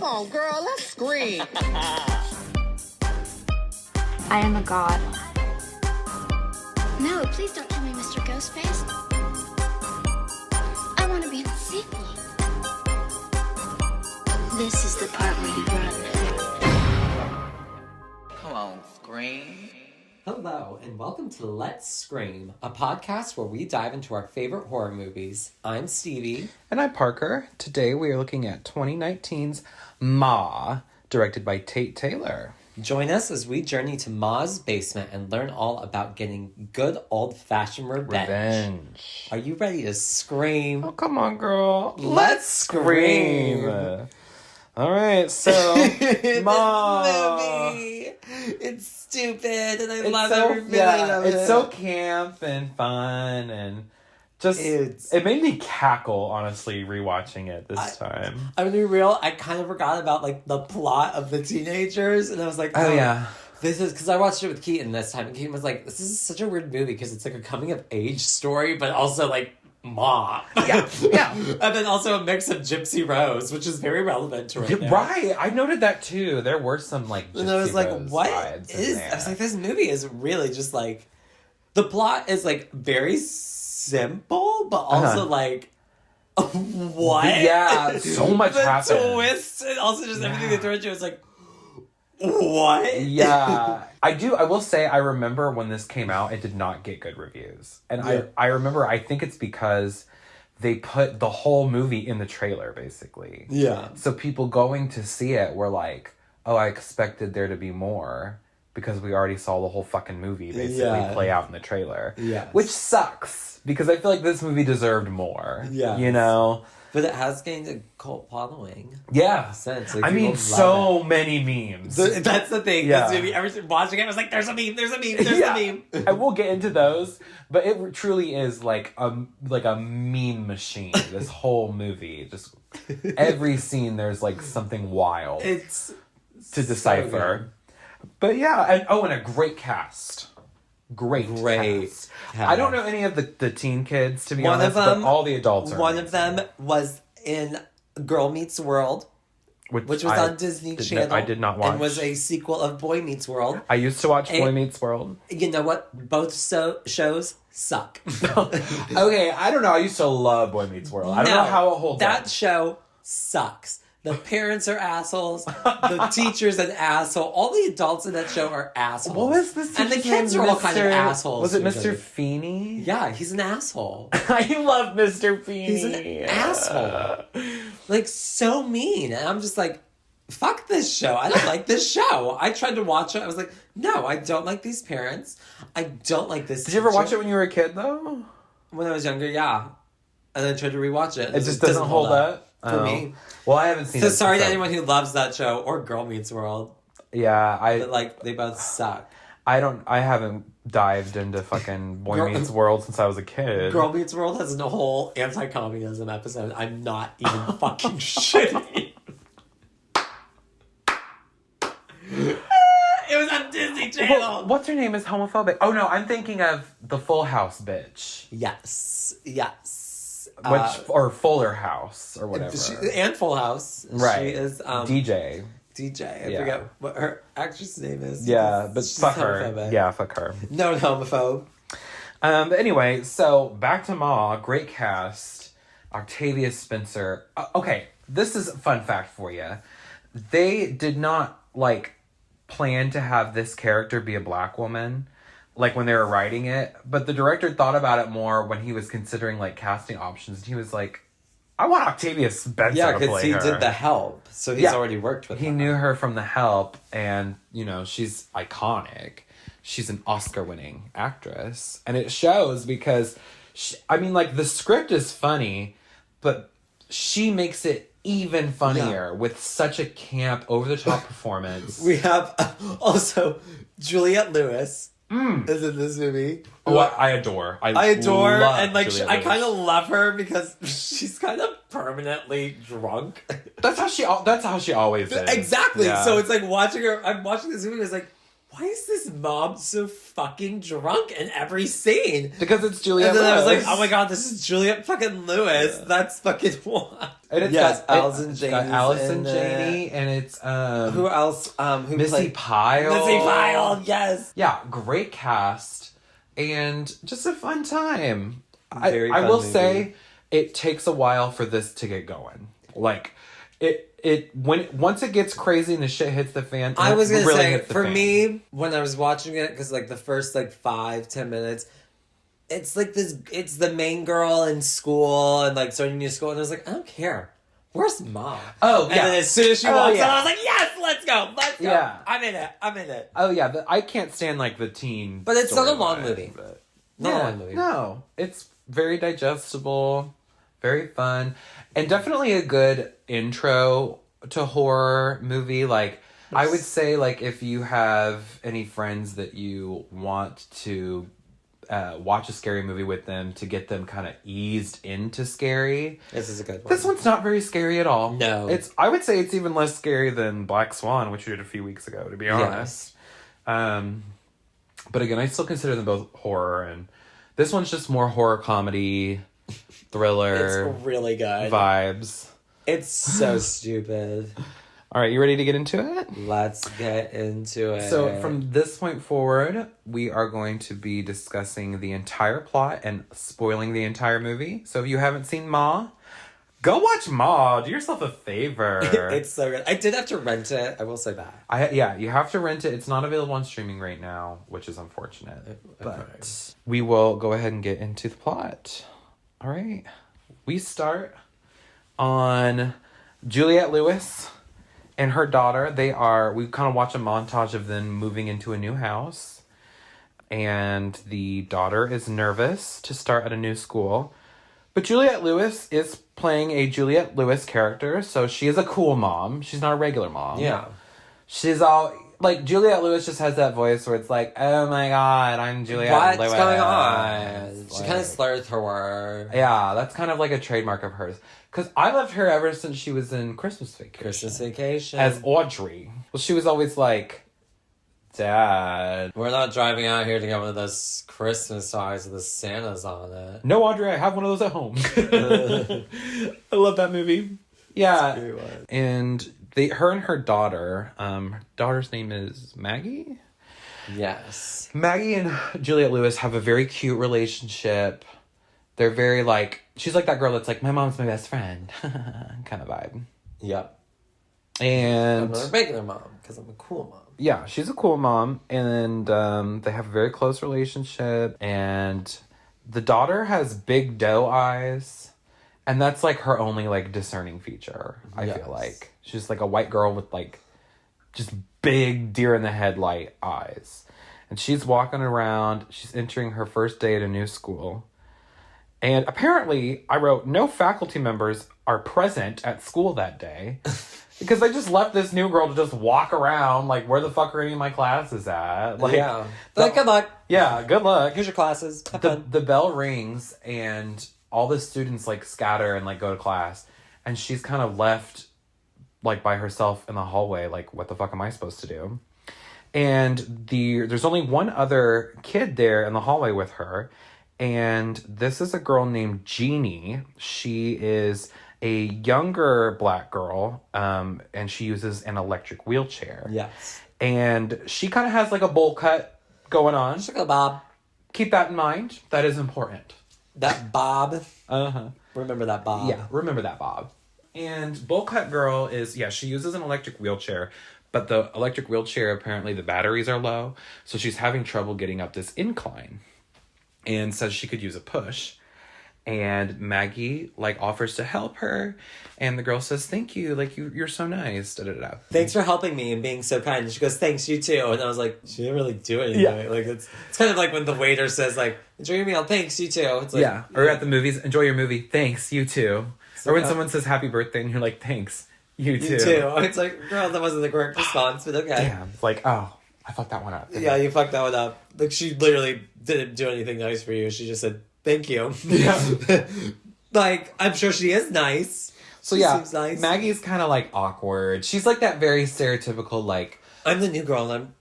on, girl, let's scream. I am a god. No, please don't kill me, Mr. Ghostface. I want to be in the sequel. This is the part where you run. Come on, scream. Hello, and welcome to Let's Scream, a podcast where we dive into our favorite horror movies. I'm Stevie. And I'm Parker. Today we are looking at 2019's Ma, directed by Tate Taylor. Join us as we journey to Ma's basement and learn all about getting good old-fashioned revenge. Are you ready to scream? Oh, come on, girl. Let's scream. All right, so Ma. This movie, it's stupid, and I love every minute of it. It's so camp and fun, and just it made me cackle, honestly, rewatching it this time. I'm gonna be real, I kind of forgot about like the plot of the teenagers, and I was like, oh yeah. This is because I watched it with Keaton this time, and Keaton was like, this is such a weird movie because it's like a coming of age story, but also like Ma. Yeah. And then also a mix of Gypsy Rose, which is very relevant to right now. Right, I noted that too. There were some like Gypsy and I was like, Rose what vibes is... I was like, this movie is really just like... The plot is like very simple, but also like... What? Yeah, so much happens. The twist, and also just everything they throw at you is like... What? Yeah. I will say, I remember when this came out, it did not get good reviews. And I remember, I think it's because they put the whole movie in the trailer, basically. Yeah. So people going to see it were like, oh, I expected there to be more, because we already saw the whole fucking movie, basically, play out in the trailer. Yeah. Which sucks, because I feel like this movie deserved more. Yeah. You know? But it has gained a cult following. Yeah. Since, like, I mean, so many memes. That's the thing. Yeah. This movie, every time watching it, I was like, there's a meme, there's a meme. And we'll get into those, but it truly is like a meme machine, this whole movie. Just every scene, there's like something wild It's to decipher. But yeah, and a great cast. Great cast. I don't know any of the teen kids, to be honest, but all the adults are One amazing. of them was in Girl Meets World, which was on Disney Channel. I did not watch. And was a sequel of Boy Meets World. I used to watch Boy Meets World. You know what? Both shows suck. Okay, I don't know. I used to love Boy Meets World. I don't know how it holds up. That show sucks. The parents are assholes. The teacher's an asshole. All the adults in that show are assholes. What was this? And the kids are all kind of assholes. Was it Mr. Feeney? Yeah, he's an asshole. I love Mr. Feeney. He's an asshole. Like, so mean. And I'm just like, fuck this show. I don't like this show. I tried to watch it. I was like, no, I don't like these parents. I don't like this Did you ever watch it when you were a kid, though? When I was younger, yeah. And then I tried to rewatch it. It just doesn't hold up? For me. Well, I haven't seen it. So sorry to anyone who loves that show or Girl Meets World. Yeah, But, like, they both suck. I haven't dived into fucking Boy Meets World since I was a kid. Girl Meets World has a whole anti-communism episode. I'm not even fucking shitting. It was on Disney Channel. Well, what's her name is homophobic? Oh no, I'm thinking of the Full House bitch. Yes. Or Fuller House or whatever. And Full House. Right. She is DJ. I forget what her actress name is. Yeah, but she's fuck her. homophobic. Yeah, fuck her. No homophobe. But anyway, so back to Ma, great cast. Octavia Spencer. Okay, this is a fun fact for you. They did not plan to have this character be a black woman, when they were writing it, but the director thought about it more when he was considering casting options, and he was like, I want Octavia Spencer to play her. Yeah, because he did The Help, so he's already worked with her. He knew her from The Help, and, she's iconic. She's an Oscar-winning actress. And it shows because, the script is funny, but she makes it even funnier with such a camp, over-the-top performance. We have also Juliette Lewis is in this movie. Oh, I adore. I adore, love and I kind of Lewis. love her because she's kind of permanently drunk. That's how she always is. Exactly. Yeah. So it's like watching her. I'm watching this movie. And it's like, why is this mom so fucking drunk in every scene? Because it's Juliette And then Lewis. I was like, oh my god, this is Juliette fucking Lewis. Yeah. That's fucking what. And it's Yes, got Allison it's got Janney's Allison in Janney, and it's Who else? Who Missy played Pyle. Missy Pyle, yes. Yeah, great cast and just a fun time. Very I fun will movie. say it takes a while for this to get going. Like once it gets crazy and the shit hits the fan. I was gonna really say, hits the for fan. me, when I was watching it, because like the first like 5-10 minutes, it's like this. It's the main girl in school and like starting new school, and I was like, I don't care. Where's Mom? Oh, And yeah. then as soon as she Oh, walks yeah. out, I was like, yes, let's go. Yeah. I'm in it. Oh yeah, I can't stand like the teen. But it's not a storyline, long movie. but- Not a Yeah, long movie. No, it's very digestible, very fun, and definitely a good intro to horror movie. Like I would say, like if you have any friends that you want to watch a scary movie with them to get them kind of eased into scary. This is a good one. This one's not very scary at all. No. I would say it's even less scary than Black Swan, which we did a few weeks ago, to be honest. But again, I still consider them both horror, and this one's just more horror comedy, thriller It's really good. vibes. It's so stupid. All right, you ready to get into it? Let's get into it. So from this point forward, we are going to be discussing the entire plot and spoiling the entire movie. So if you haven't seen Ma, go watch Ma. Do yourself a favor. It's so good. I did have to rent it. I will say that. You have to rent it. It's not available on streaming right now, which is unfortunate. But Okay. we will go ahead and get into the plot. All right. We start on Juliette Lewis and her daughter. We kind of watch a montage of them moving into a new house. And the daughter is nervous to start at a new school. But Juliette Lewis is playing a Juliette Lewis character, so she is a cool mom. She's not a regular mom. Yeah. She's all... Like, Juliette Lewis just has that voice where it's like, oh my god, I'm Juliette Lewis. What's going on? She Like- kind of slurs her words. Yeah, that's kind of like a trademark of hers. Because I loved her ever since she was in Christmas Vacation. Christmas Vacation. As Audrey. Well, she was always like, Dad. We're not driving out here to get one of those Christmas songs with the Santas on it. No, Audrey, I have one of those at home. I love that movie. Yeah. Very well. And her and her daughter, her daughter's name is Maggie? Yes. Maggie and Juliette Lewis have a very cute relationship. They're very like, she's like that girl that's like, my mom's my best friend kind of vibe. Yep. And I'm not a regular mom because I'm a cool mom. yeah, she's a cool mom. And they have a very close relationship. And the daughter has big doe eyes. And that's like her only like discerning feature, I Yes. feel like. She's like a white girl with like just big deer in the headlight eyes. And she's walking around. She's entering her first day at a new school. And apparently, I wrote, no faculty members are present at school that day. Because they just left this new girl to just walk around. Like, where the fuck are any of my classes at? Like, Yeah. Like, good luck. Yeah, good luck. Here's your classes. Have fun. The bell rings and all the students like scatter and like go to class. And she's kind of left like by herself in the hallway. Like, what the fuck am I supposed to do? And there's only one other kid there in the hallway with her. And this is a girl named Jeannie. She is a younger black girl, and she uses an electric wheelchair. Yes. And she kind of has like a bowl cut going on. Sugar Bob. Keep that in mind. That is important. That Bob. Uh-huh. Remember that Bob. Yeah, remember that, Bob. And bowl cut girl is, she uses an electric wheelchair, but the electric wheelchair, apparently the batteries are low, so she's having trouble getting up this incline. And says she could use a push. And Maggie, like, offers to help her. And the girl says, thank you. Like, you're so nice. Da-da-da-da. Thanks for helping me and being so kind. And she goes, thanks, you too. And I was like, she didn't really do anything. Yeah. Like, it's kind of like when the waiter says, like, enjoy your meal. Thanks, you too. It's like, Yeah. Or at the movies, enjoy your movie. Thanks, you too. So, or when someone says happy birthday and you're like, thanks, you too. You too. It's like, girl, that wasn't the correct response, but okay. Damn. It's like, oh, I fucked that one up. Yeah, you fucked that one up. Like, she literally didn't do anything nice for you. She just said, thank you. Yeah. Like, I'm sure she is nice. So She yeah, seems nice. Maggie's kind of like awkward. She's like that very stereotypical like, I'm the new girl and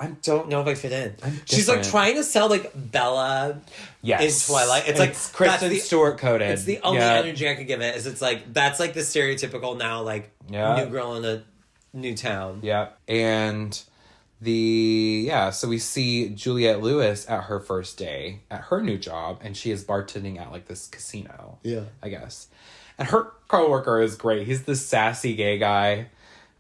I don't know if I fit in. She's different. trying to sell Bella Yes. in Twilight. It's It's Kristen Stewart coded. It's the only Yeah. energy I could give it. Is it's that's the stereotypical now Yeah. new girl in a new town. Yeah. And so we see Juliette Lewis at her first day at her new job, and she is bartending at this casino. Yeah. I guess. And her coworker is great. He's this sassy gay guy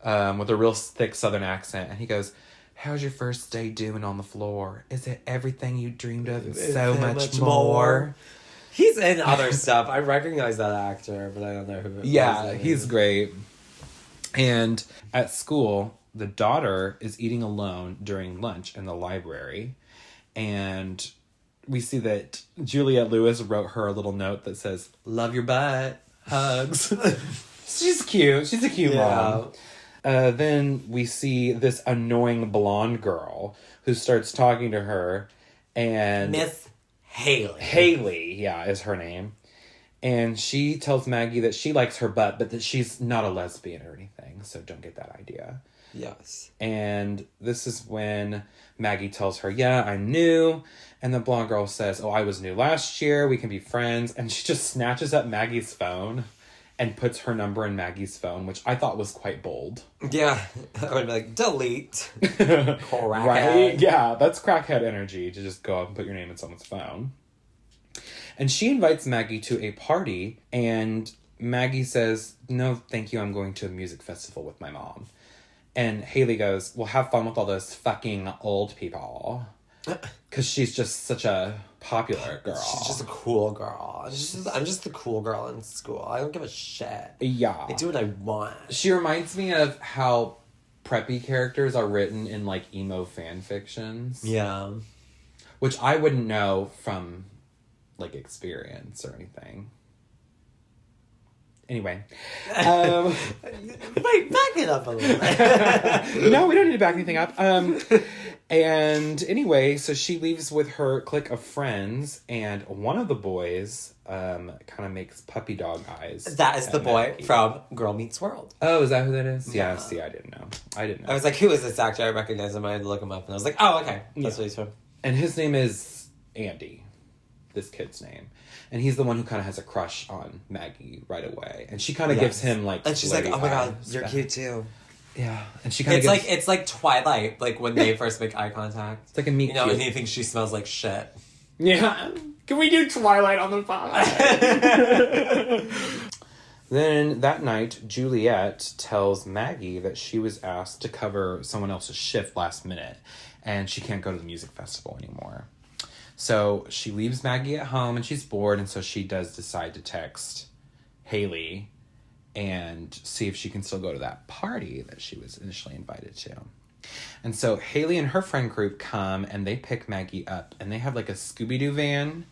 with a real thick southern accent. And he goes, "How's your first day doing on the floor? Is it everything you dreamed of and so much more?" He's in other stuff. I recognize that actor, but I don't know who it Yeah, is. he's great. And at school, the daughter is eating alone during lunch in the library. And we see that Juliette Lewis wrote her a little note that says, "Love your butt. Hugs." She's cute. She's a cute mom. Then we see this annoying blonde girl who starts talking to her. And Miss Haley. Haley, yeah, is her name. And she tells Maggie that she likes her butt, but that she's not a lesbian or anything, so don't get that idea. Yes. And this is when Maggie tells her, "Yeah, I'm new." And the blonde girl says, "Oh, I was new last year. We can be friends." And she just snatches up Maggie's phone and puts her number in Maggie's phone, which I thought was quite bold. Yeah. I would be like, delete. Crackhead. Right? Yeah, that's crackhead energy to just go up and put your name in someone's phone. And she invites Maggie to a party, and Maggie says, "No, thank you, I'm going to a music festival with my mom." And Haley goes, "Well, have fun with all those fucking old people." Because she's just such a popular girl. She's just a cool girl. I'm just the cool girl in school. I don't give a shit. Yeah. I do what I want. She reminds me of how preppy characters are written in, emo fan fictions. Yeah. Which I wouldn't know from, experience or anything. Anyway. Wait, back it up a little bit. No, we don't need to back anything up. And anyway, so she leaves with her clique of friends, and one of the boys kind of makes puppy dog eyes. That is the boy Maggie. from Girl Meets World. Oh, is that who that is? Yeah. Yeah, see, I didn't know. I was like, who is this actor? I recognize him. I had to look him up, and I was like, oh, okay. That's what he's from. And his name is Andy, this kid's name. And he's the one who kind of has a crush on Maggie right away. And she kind of gives him, And she's like, oh my god, vibes. you're cute too. Yeah. And she kind of It's like Twilight, when they first make eye contact. It's like a meet cute. And he thinks she smells like shit. Yeah. Can we do Twilight on the pod? Then that night, Juliette tells Maggie that she was asked to cover someone else's shift last minute, and she can't go to the music festival anymore. So she leaves Maggie at home, and she's bored, and so she does decide to text Haley and see if she can still go to that party that she was initially invited to. And so Haley and her friend group come, and they pick Maggie up, and they have a Scooby-Doo van,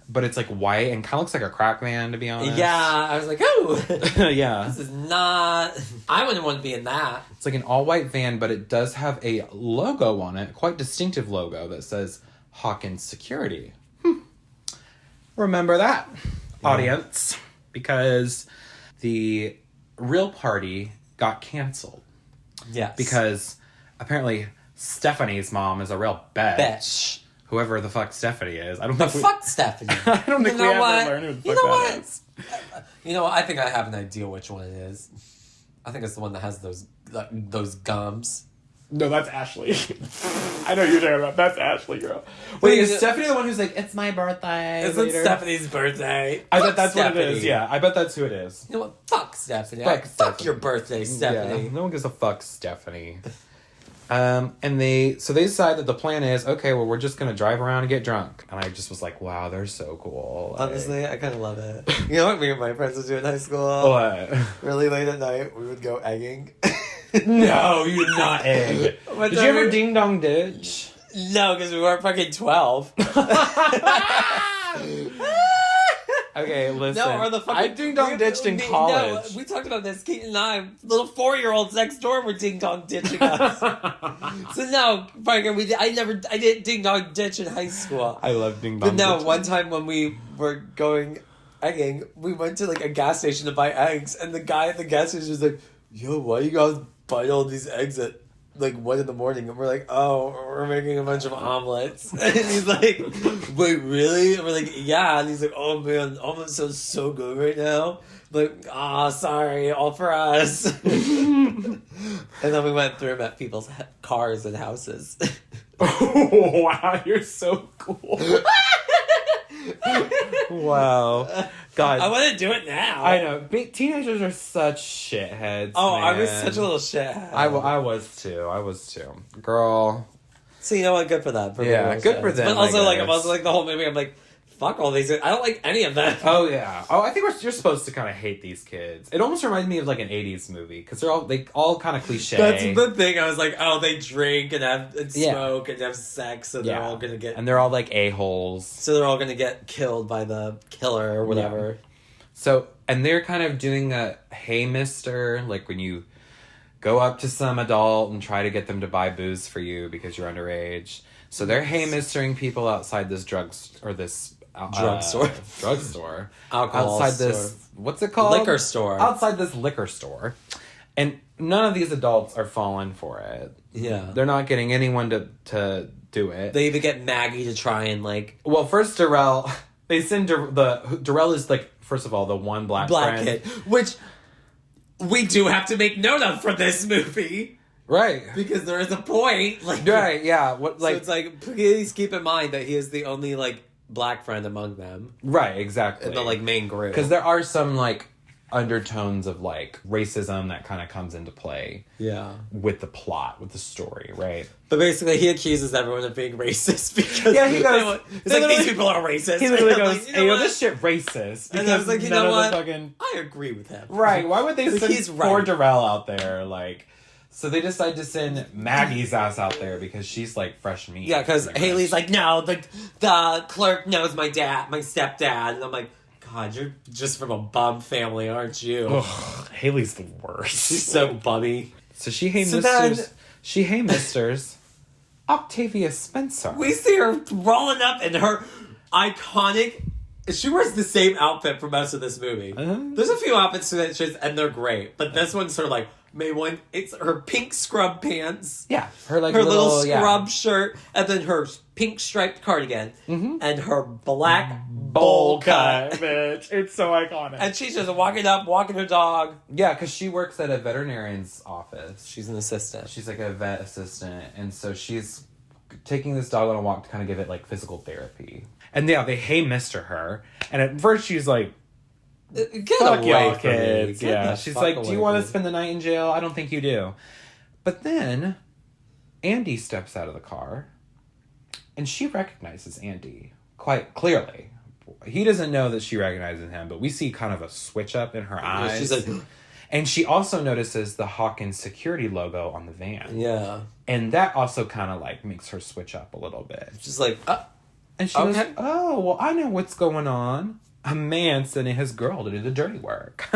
but it's white and kind of looks like a crack van, to be honest. Yeah, I was like, oh. Yeah. This is not... I wouldn't want to be in that. It's an all-white van, but it does have a logo on it, quite distinctive logo, that says Hawkins Security. Remember that, audience, because the real party got canceled. Yes. Because apparently Stephanie's mom is a real bitch. Whoever the fuck Stephanie is. I don't think fuck Stephanie. I don't think we ever learned who the fuck that is. You know what? I think I have an idea which one it is. I think it's the one that has those gums. No, that's Ashley. I know who you're talking about. That's Ashley, girl. Wait, is Stephanie the one who's it's my birthday? Isn't Stephanie's birthday? I Fuck bet that's Stephanie. what it is. Yeah, I bet that's who it is. You know what? Fuck Stephanie. Fuck Fuck Stephanie. your birthday, Stephanie. Yeah, no one gives a fuck, Stephanie. And they decide that the plan is, okay, well, we're just gonna drive around and get drunk. And I just was like, wow, they're so cool. Honestly, I kind of love it. You know what me and my friends would do in high school? What? Really late at night, we would go egging. No, you did not egg. What Did you ever ding dong ditch? No, because we weren't fucking 12. Okay, listen. No, or the fucking... I ding dong ditched in college. No, we talked about this. Keaton and I, little 4-year-olds next door were ding dong ditching us. So no, Parker, I didn't ding dong ditch in high school. I love ding dong But no, ditching. one time when we were going egging, we went to a gas station to buy eggs, and the guy at the gas station was like, yo, why you guys buying all these eggs at like 1 a.m. and we're like, oh, we're making a bunch of omelets. And he's like, wait, really? And we're like, yeah. And he's like, oh man, omelets sounds so good right now. Like, sorry, all for us. And then we went through them at people's cars and houses. Oh, wow, you're so cool. Wow. God. I want to do it now. I know. Teenagers are such shitheads. Oh, man. I was such a little shithead. I was too. Girl. So you know what? Good for them. Yeah, good for them, But also, I I'm guess. also like the whole movie. I'm like, fuck all these. I don't like any of them. Oh, yeah. Oh, I think you're supposed to kind of hate these kids. It almost reminds me of like an 80s movie because they all kind of cliche. That's the thing. I was like, oh, they drink and smoke and have sex, and they're all gonna get. And they're all like a-holes. So they're all gonna get killed by the killer or whatever. Yeah. So, and they're kind of doing a hey mister, like when you go up to some adult and try to get them to buy booze for you because you're underage. So they're hey mistering people outside this drugstore. Alcohol outside store. this, what's it called? Liquor store. Outside this liquor store. And none of these adults are falling for it. Yeah. They're not getting anyone to do it. They even get Maggie to try and like. Well, first Darrell, they send Darrell is like, first of all, the one black friend. kid, which we do have to make note of for this movie. Right. Because there is a point. Like, right, yeah. What, like, so it's like, please keep in mind that he is the only like black friend among them. Right, exactly. In the like main group. Because there are some like undertones of like racism that kind of comes into play. Yeah. With the plot, with the story, right? But basically, he accuses everyone of being racist because he goes. He's like, these people are racist. He literally And I'm goes, like, "Hey, yo, this shit racist." And I was like, you know what? Fucking... I agree with him. Right? Why would they Like, send he's poor right. Darrell out there? Like, so they decide to send Maggie's ass out there because she's like fresh meat. Yeah, because Haley's like, no, the clerk knows my stepdad, and I'm like, God, you're just from a bum family, aren't you? Ugh, Haley's the worst. She's so bummy. So she hey misters Octavia Spencer. We see her rolling up in her iconic. She wears the same outfit for most of this movie. There's a few outfits that she's, and they're great, but this one's sort of like May one. It's her pink scrub pants. Yeah, her like her little scrub yeah. shirt, and then her pink striped cardigan, and her black bowl cut, bitch. It's so iconic. And she's just walking her dog. Yeah, because she works at a veterinarian's office. She's an assistant. She's like a vet assistant, and so she's taking this dog on a walk to kind of give it like physical therapy. And yeah, they hey mister her, and at first she's like, Get fuck away y'all from kids. me. Yeah, she's like, do you want to spend the night in jail? I don't think you do. But then Andy steps out of the car, and she recognizes Andy quite clearly. He doesn't know that she recognizes him, but we see kind of a switch up in her eyes. She's like, and she also notices the Hawkins security logo on the van. yeah. And that also kind of like makes her switch up a little bit. She's like, And she goes, oh, well, I know what's going on. A man sending his girl to do the dirty work.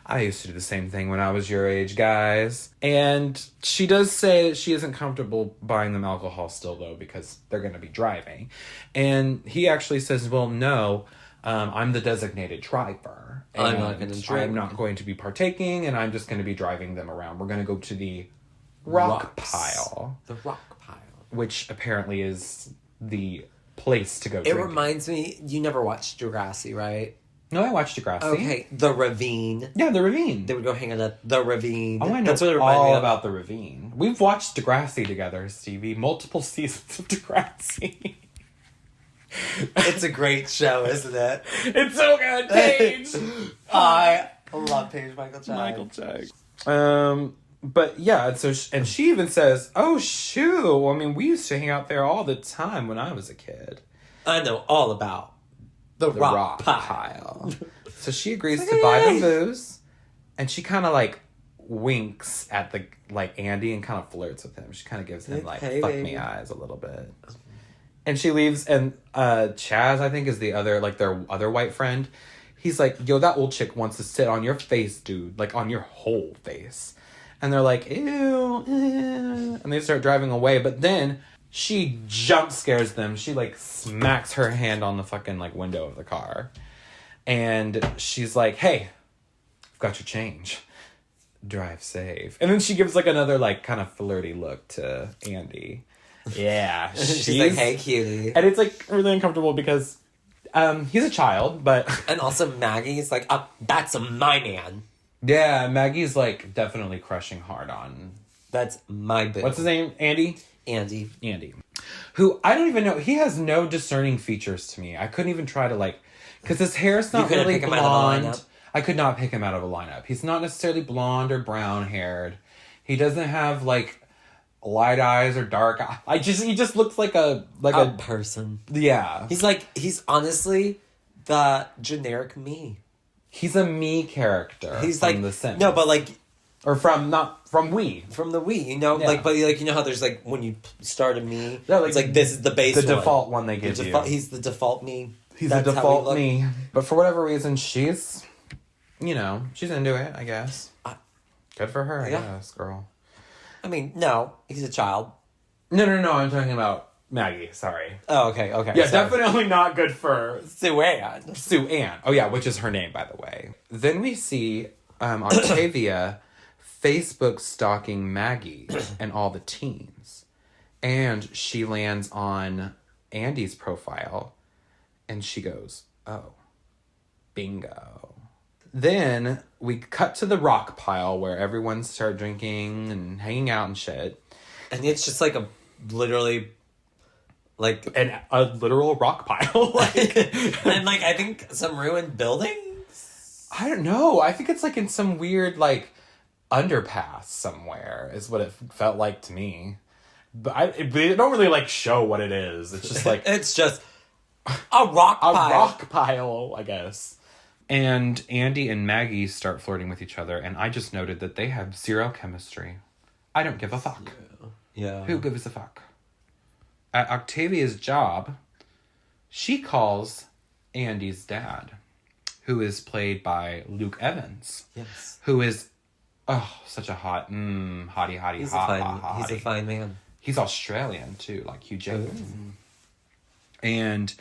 I used to do the same thing when I was your age, guys. And she does say that she isn't comfortable buying them alcohol still, though, because they're going to be driving. And he actually says, well, no, I'm the designated driver. I'm not going to drink. I'm not going to be partaking, and I'm just going to be driving them around. We're going to go to the rock pile. The rock pile. Which apparently is the place to go It drinking. reminds me, you never watched Degrassi, right? No, I watched Degrassi. Okay, the ravine. Yeah, the ravine. They would go hang out at the ravine. Oh, I know That's what it reminded me all of. about the ravine. We've watched Degrassi together, Stevie. Multiple seasons of Degrassi. It's a great show, isn't it? It's so good, Paige. I love Paige Michael Chang. Michael Chang. But yeah, so and she even says, "Oh shoo! I mean, we used to hang out there all the time when I was a kid." I know all about the rock pile. So she agrees to buy them booze, and she kind of like winks at the like Andy and kind of flirts with him. She kind of gives him like Hey, fuck baby. me eyes a little bit. And she leaves, and Chaz, I think, is the other, like, their other white friend. He's like, yo, that old chick wants to sit on your face, dude. Like, on your whole face. And they're like, ew, ew. And they start driving away. But then she jump scares them. She, like, smacks her hand on the fucking, like, window of the car. And she's like, hey, I've got your change. drive safe. And then she gives like another like kind of flirty look to Andy. Yeah. She's like, hey, cutie. And it's like really uncomfortable because he's a child, but... And also Maggie's like, that's my man. Yeah, Maggie's like definitely crushing hard on... That's my boo. What's his name? Andy? Andy. Who, I don't even know. He has no discerning features to me. I couldn't even try to like... Because his hair's not really pick him out of the blonde. lineup? I could not pick him out of a lineup. He's not necessarily blonde or brown haired. He doesn't have like light eyes or dark eyes. He just looks like a person. Yeah. He's honestly the generic me. He's a me character. He's from like The Sims. No, but like or from We. From the Wii, you know, Yeah. but you know how there's like when you start a me, No, like, it's like this is the base, the default one they give you. He's the default me. He's That's the how default we look. me. But for whatever reason, she's into it, I guess. Good for her, I guess, girl. I mean, no, he's a child. No, I'm talking about Maggie, sorry. Oh, okay. Yeah, sorry. definitely not good for Sue Ann. Sue Ann. Oh, yeah, which is her name, by the way. Then we see Octavia Facebook stalking Maggie and all the teens. And she lands on Andy's profile, and she goes, oh, bingo. Then we cut to the rock pile where everyone started drinking and hanging out and shit. And it's just like a literally like A literal rock pile. and like I think some ruined buildings. I don't know. I think it's like in some weird like underpass somewhere is what it felt like to me. But they don't really like show what it is. It's just like It's just a rock pile. rock pile, I guess. And Andy and Maggie start flirting with each other, and I just noted that they have zero chemistry. I don't give a fuck. Yeah. Who gives a fuck? At Octavia's job, she calls Andy's dad, who is played by Luke Evans. Yes. Who is, such a hottie. He's a fine man. He's Australian, too, like Hugh Jackman. And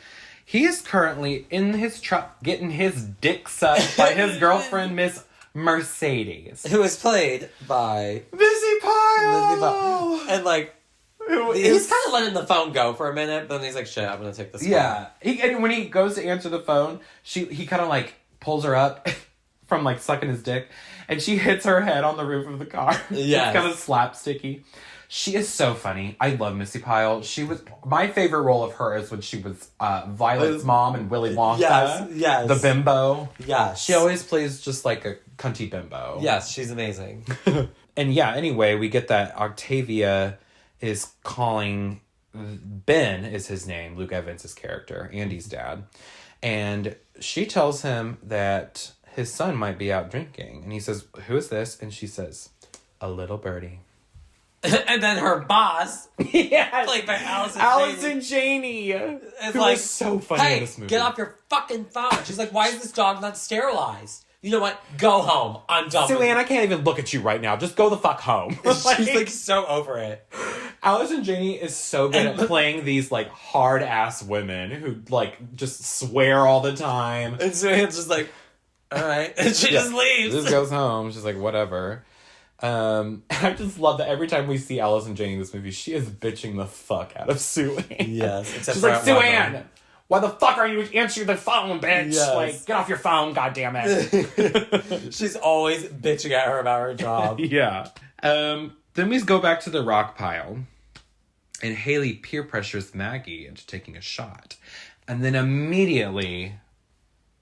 he is currently in his truck getting his dick sucked by his girlfriend, Miss Mercedes. Who is played by Missy Pyle! And like he's kind of letting the phone go for a minute, but then he's like, shit, I'm gonna take this Yeah. And when he goes to answer the phone, he kind of like pulls her up from like sucking his dick, and she hits her head on the roof of the car. Yes. It's kind of slapsticky. She is so funny. I love Missy Pyle. My favorite role of her is when she was Violet's mom and Willy Wonka. Yes. The bimbo. Yes. She always plays just like a cunty bimbo. Yes, she's amazing. And yeah, anyway, we get that Octavia is calling... Ben is his name, Luke Evans' character, Andy's dad. And she tells him that his son might be out drinking. And he says, who is this? And she says, a little birdie. And then her boss, Yes. played by Allison Janney. is Who like, is so funny hey, in this movie. get off your fucking phone. She's like, why is this dog not sterilized? You know what? Go home. I'm done Sue with Ann, it. I can't even look at you right now. Just go the fuck home. She's like so over it. Allison Janney is so good at playing these like hard ass women who like just swear all the time. And Sue Ann's just like, all right. And she just leaves. Just goes home. She's like, whatever. I just love that every time we see Allison Janney in this movie, she is bitching the fuck out of Sue Ann. Yes. Except She's for like, at Sue one Ann, moment. why the fuck are you answering the phone, bitch? Yes. Like, get off your phone, goddammit. She's always bitching at her about her job. Yeah. Then we go back to the rock pile, and Haley peer pressures Maggie into taking a shot. And then immediately,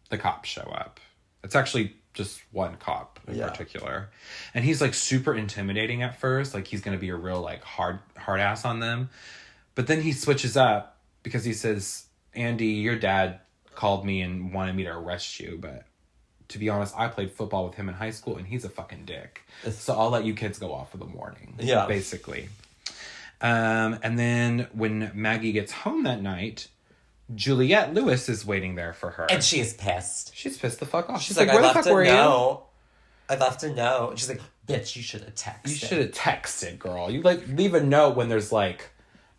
the cops show up. It's actually just one cop in particular. And he's like super intimidating at first. Like he's going to be a real like hard ass on them. But then he switches up because he says, Andy, your dad called me and wanted me to arrest you. But to be honest, I played football with him in high school and he's a fucking dick. So I'll let you kids go off for the morning. Yeah. Basically. And then when Maggie gets home that night, Juliette Lewis is waiting there for her. And she is pissed. She's pissed the fuck off. She's like, where I the left fuck a were you? note. I left a note. And she's like, bitch, you should have texted. You should have texted, girl. You like leave a note when there's like,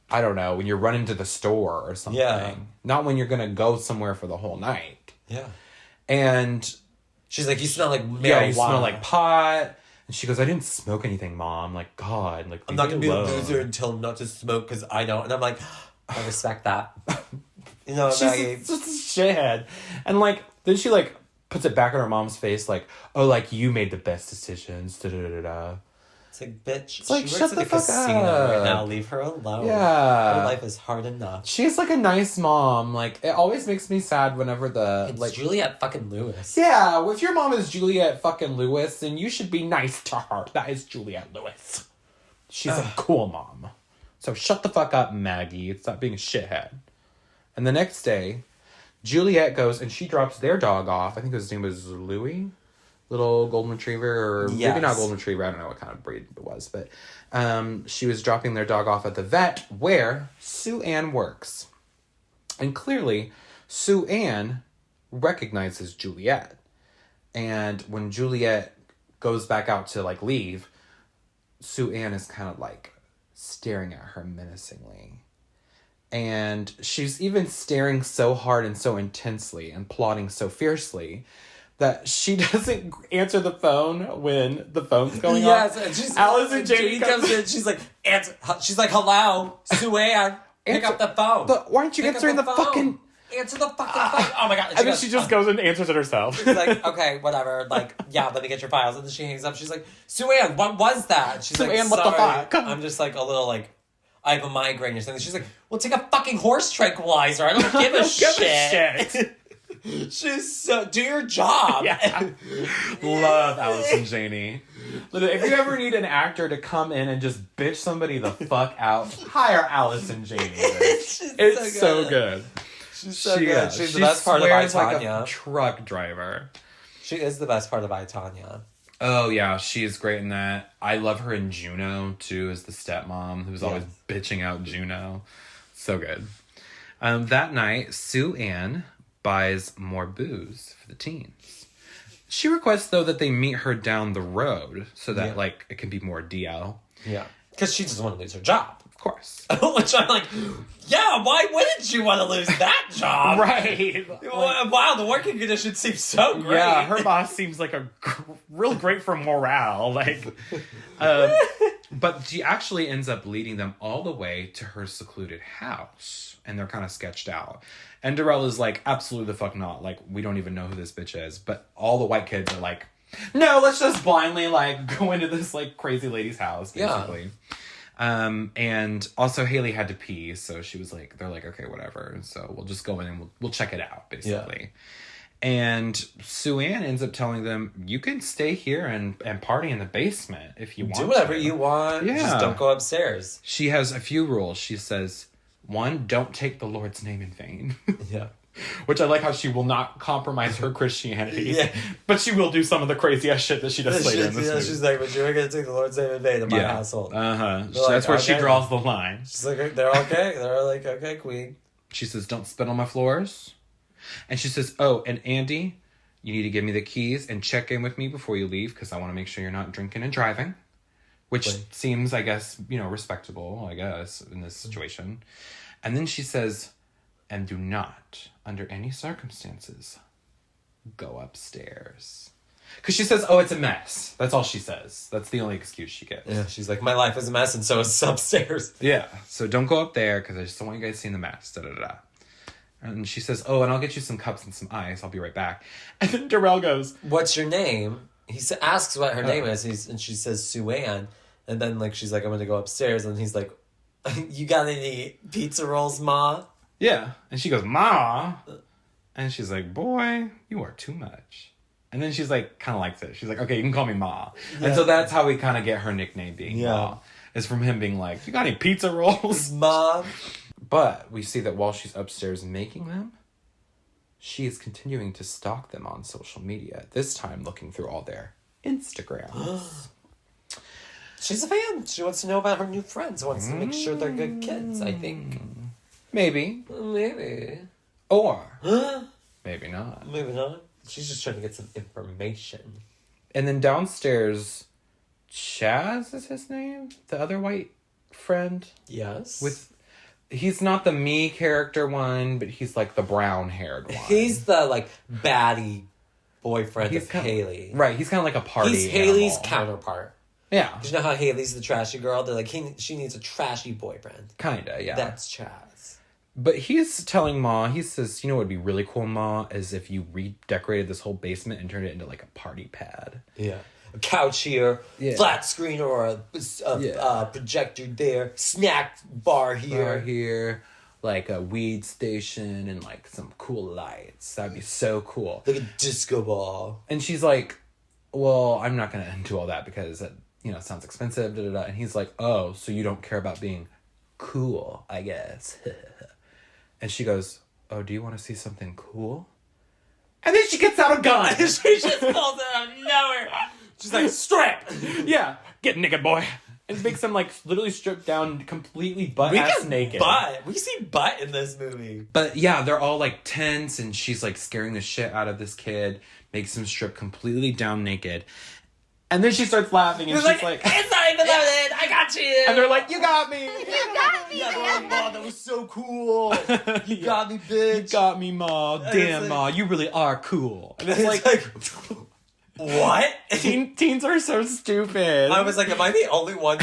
I don't know, when you're running to the store or something. Yeah. Not when you're gonna go somewhere for the whole night. Yeah. And She's like, you smell like marijuana. yeah, you smell like pot. And she goes, I didn't smoke anything, Mom. Like, God. Like, I'm not going to be a alone. loser and tell him not to smoke because I don't. And I'm like, I respect that. You know, She's Maggie. just a shithead. And, like, then she, like, puts it back on her mom's face, like, oh, like, you made the best decisions, da-da-da-da. It's like, bitch, It's like, she shut works the at a fuck casino up. right now. Leave her alone. Yeah. Her life is hard enough. She's, like, a nice mom. Like, it always makes me sad whenever It's like... Juliette fucking Lewis. Yeah, if your mom is Juliette fucking Lewis, then you should be nice to her. That is Juliette Lewis. She's a cool mom. So shut the fuck up, Maggie. Stop being a shithead. And the next day, Juliette goes and she drops their dog off. I think his name was Louis. Little golden retriever, or maybe not golden retriever. I don't know what kind of breed it was. But she was dropping their dog off at the vet where Sue Ann works. And clearly, Sue Ann recognizes Juliette. And when Juliette goes back out to, like, leave, Sue Ann is kind of, like, staring at her menacingly. And she's even staring so hard and so intensely and plotting so fiercely that she doesn't answer the phone when the phone's going off. Yes, and Alice and Jane comes in. She's like, answer. She's like, hello, Sue Ann, pick up the phone. But why aren't you Pick up answering the phone. fucking... Answer the fucking phone. Oh my God. And then she just goes and answers it herself. She's like, okay, whatever. Like, yeah, let me get your files. And then she hangs up. She's like, Sue Ann, what was that? She's Sue like, Ann, what the sorry. fuck? I'm just like a little like, I have a migraine or something. She's like, well, take a fucking horse tranquilizer. I don't give a shit. She's so, do your job. Yeah. Love Alice and Janie. If you ever need an actor to come in and just bitch somebody the fuck out, hire Alice and Janie. It's so good. She's so good. She's the best part of I, like Tonya. a truck driver. She is the best part of I, Tonya. Oh, yeah, she is great in that. I love her in Juno, too, as the stepmom, who's always bitching out Juno. So good. That night, Sue Ann buys more booze for the teens. She requests, though, that they meet her down the road so that, like, it can be more DL. Yeah. Because she doesn't want to lose her job. Of course. Which I'm like, yeah, why wouldn't you want to lose that job? Right. Wow, the working conditions seem so great. Yeah, her boss seems like a real great for morale. Like, but she actually ends up leading them all the way to her secluded house, and they're kind of sketched out. And Darrell is like, absolutely the fuck not. Like, we don't even know who this bitch is. But all the white kids are like, no, let's just blindly, like, go into this, like, crazy lady's house, basically. Yeah. And also Haley had to pee, so she was like, they're like, okay, whatever. So we'll just go in and we'll check it out, basically. Yeah. And Sue Ann ends up telling them, you can stay here and party in the basement if you want to. Do whatever you want. Yeah. Just don't go upstairs. She has a few rules. She says, one, don't take the Lord's name in vain. Yeah. Which I like how she will not compromise her Christianity. Yeah. But she will do some of the crazy ass shit that she does later in this movie. She's like, but you're going to take the Lord's name in vain in my household. Uh-huh. Like, that's where she draws the line. She's like, they're okay. They're like, okay, queen. She says, don't spit on my floors. And she says, oh, and Andy, you need to give me the keys and check in with me before you leave because I want to make sure you're not drinking and driving. Which seems, I guess, respectable, I guess, in this situation. And then she says, and do not, under any circumstances, go upstairs. Because she says, oh, it's a mess. That's all she says. That's the only excuse she gives. Yeah, she's like, my life is a mess and so is upstairs. Yeah, so don't go up there because I just don't want you guys seeing the mess. Da-da-da-da. And she says, oh, and I'll get you some cups and some ice. I'll be right back. And then Darrell goes, what's your name? He asks what her name is, and she says Sue Ann. And then, like, she's like, I'm going to go upstairs. And he's like, you got any pizza rolls, Ma? Yeah. And she goes, Ma. And she's like, boy, you are too much. And then she's like, kind of likes it. She's like, okay, you can call me Ma. Yeah. And so that's how we kind of get her nickname being Ma. Is from him being like, you got any pizza rolls? Ma. But we see that while she's upstairs making them, she is continuing to stalk them on social media. This time looking through all their Instagrams. She's a fan. She wants to know about her new friends. Wants to make sure they're good kids, I think. Maybe. Or maybe not. Maybe not. She's just trying to get some information. And then downstairs, Chaz is his name? The other white friend? Yes. He's not the me character one, but he's like the brown-haired one. He's the, like, baddie boyfriend of Haley. Right, he's kind of like a party He's Haley's animal. counterpart. Yeah. You know how Haley's the trashy girl? They're like, she needs a trashy boyfriend. Kinda, yeah. That's Chaz. But he's telling Ma, he says, you know what would be really cool, Ma, is if you redecorated this whole basement and turned it into like a party pad. Yeah. A couch here, flat screen or a projector there, snack bar here. Like a weed station and like some cool lights. That'd be so cool. Like a disco ball. And she's like, well, I'm not going to do all that because it, it sounds expensive. Da, da, da. And he's like, oh, so you don't care about being cool, I guess. And she goes, oh, do you want to see something cool? And then she gets out a gun. She just pulls it out of nowhere. She's like, strip! Yeah, get naked, boy. And makes him, like, literally strip down completely butt-ass naked. Butt. We see butt in this movie. But, yeah, they're all, like, tense, and she's, like, scaring the shit out of this kid. Makes him strip completely down naked. And then she starts laughing, and she's like... It's not even loaded! I got you! And they're like, you got me! You got me! Yeah, they're like, Ma, that was so cool! You got me, bitch! You got me, Ma. Damn, Ma, you really are cool. And it's like... What? Teens are so stupid. I was like, am I the only one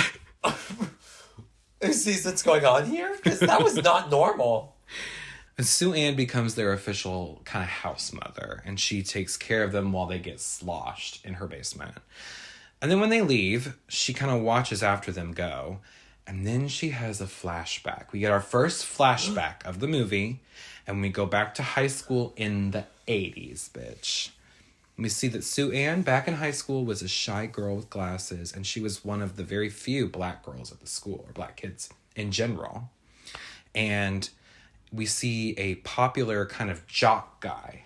who sees what's going on here? Because that was not normal. And Sue Ann becomes their official kind of house mother, and she takes care of them while they get sloshed in her basement. And then when they leave, she kind of watches after them go, and then she has a flashback. We get our first flashback of the movie, and we go back to high school in the 80s, bitch. We see that Sue Ann, back in high school, was a shy girl with glasses, and she was one of the very few black girls at the school, or black kids in general. And we see a popular kind of jock guy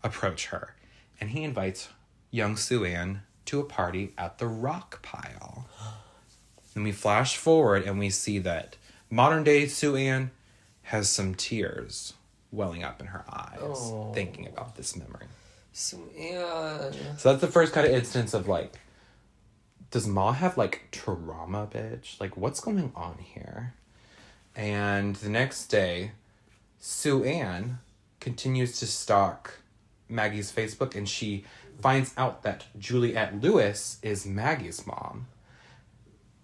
approach her, and he invites young Sue Ann to a party at the Rock Pile. And we flash forward, and we see that modern-day Sue Ann has some tears welling up in her eyes, thinking about this memory. So, yeah. So that's the first kind of instance of, like, does Ma have, like, trauma, bitch? Like, what's going on here? And the next day, Sue Ann continues to stalk Maggie's Facebook, and she finds out that Juliette Lewis is Maggie's mom.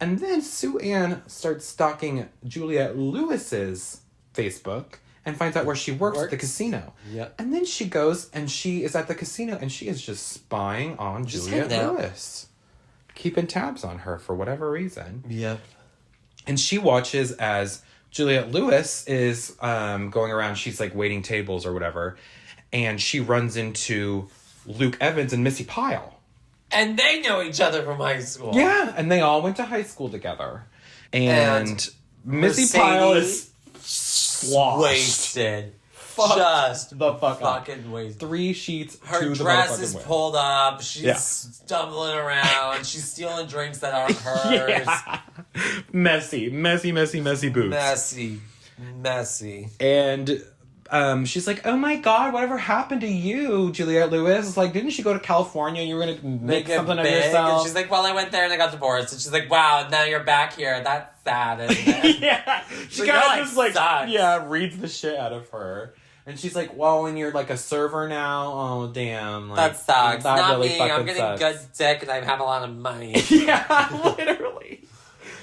And then Sue Ann starts stalking Juliette Lewis's Facebook and finds out where she works at the casino. Yep. And then she goes and she is at the casino and she is just spying on Juliette Lewis. Keeping tabs on her for whatever reason. Yep. And she watches as Juliette Lewis is going around. She's like waiting tables or whatever. And she runs into Luke Evans and Missy Pyle. And they know each other from high school. Yeah. And they all went to high school together. And Missy Pyle is sloshed. Wasted. Fucked Just the fuck up. fucking wasted. 3 sheets Her to the dress motherfucking is wind. pulled up. She's stumbling around. She's stealing drinks that aren't hers. Yeah. Messy boots. Messy. And she's like, oh my God, whatever happened to you, Juliette Lewis? It's like, didn't she go to California and you were going to make something of yourself? And she's like, well, I went there and I got divorced. And she's like, wow, now you're back here. That's sad, isn't it? Yeah. She Like, kind that, of just like, sucks. reads the shit out of her. And she's like, well, when you're like a server now, oh damn. Like, that sucks. That Not really me. fucking I'm getting sucks. good dick and I have a lot of money. Yeah, literally.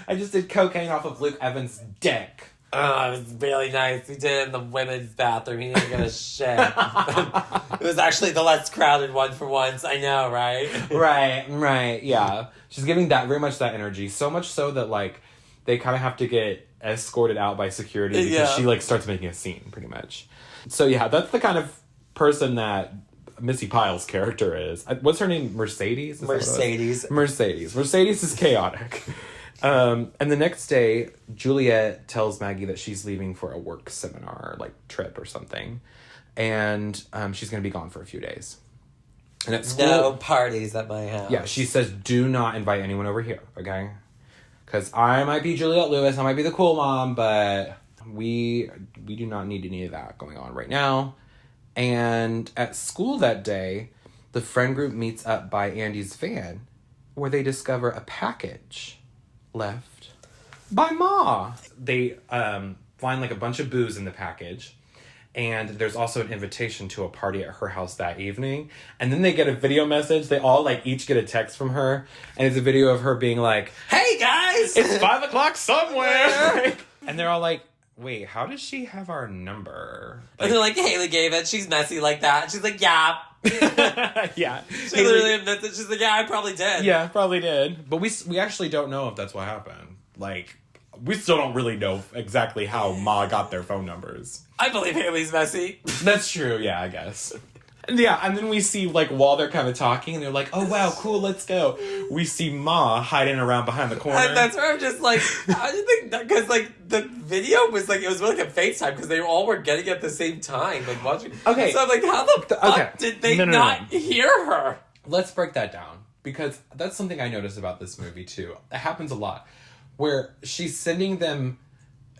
I just did cocaine off of Luke Evans' dick. Oh, it was really nice. We did it in the women's bathroom. He didn't get a shit. It was actually the less crowded one for once. I know, right? Right, yeah. She's giving that very much that energy. So much so that, like, they kind of have to get escorted out by security because she, like, starts making a scene, pretty much. So, yeah, that's the kind of person that Missy Pyle's character is. What's her name? Mercedes? Mercedes is chaotic. And the next day, Juliette tells Maggie that she's leaving for a work seminar, like trip or something. And she's going to be gone for a few days. And at school, no parties at my house. Yeah, she says, do not invite anyone over here, okay? Because I might be Juliette Lewis, I might be the cool mom, but we do not need any of that going on right now. And at school that day, the friend group meets up by Andy's van, where they discover a package left by Ma. They find like a bunch of booze in the package, And there's also an invitation to a party at her house that evening. And then they get a video message. They all, like, each get a text from her. And it's a video of her being like, Hey, guys! it's 5 o'clock somewhere! And they're all like, wait, how does she have our number? And they're like, Haley gave it. She's messy like that. And she's like, yeah. Yeah. She literally admits it. She's like, yeah, I probably did. Yeah, probably did. But we actually don't know if that's what happened. Like, we still don't really know exactly how Ma got their phone numbers. I believe Haley's messy. That's true, yeah, I guess. Yeah, and then we see, like, while they're kind of talking, and they're like, oh, wow, cool, let's go. We see Ma hiding around behind the corner. And that's where I'm just like, how do you think that? Because, like, the video was like, it was like a FaceTime because they all were getting it at the same time, like, watching. Okay. So I'm like, how the fuck did they not hear her? Let's break that down, because that's something I noticed about this movie, too. It happens a lot, where she's sending them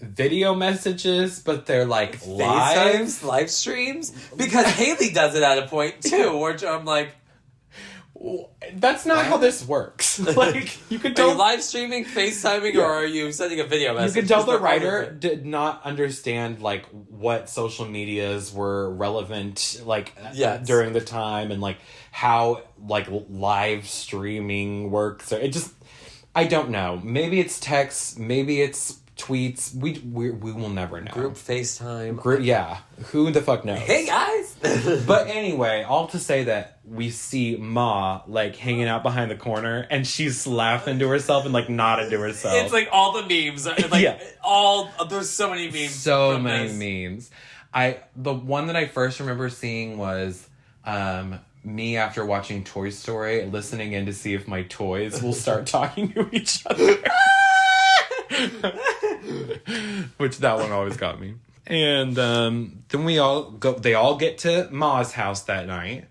video messages, but they're like live streams, because Haley does it at a point too, where I'm like, that's not how this works. Like, you could tell, are you live streaming, FaceTiming, or are you sending a video message? You could tell the writer did not understand, like, what social medias were relevant, like, during the time, and, like, how, like, live streaming works. It just, I don't know. Maybe it's text, maybe it's tweets. We will never know. Group FaceTime. Yeah. Who the fuck knows? Hey, guys! But anyway, all to say that we see Ma, like, hanging out behind the corner, and she's laughing to herself and, like, nodding to herself. It's like all the memes. Like, there's so many memes. So many memes. The one that I first remember seeing was me after watching Toy Story, listening in to see if my toys will start talking to each other. Which that one always got me. And then they all get to Ma's house that night,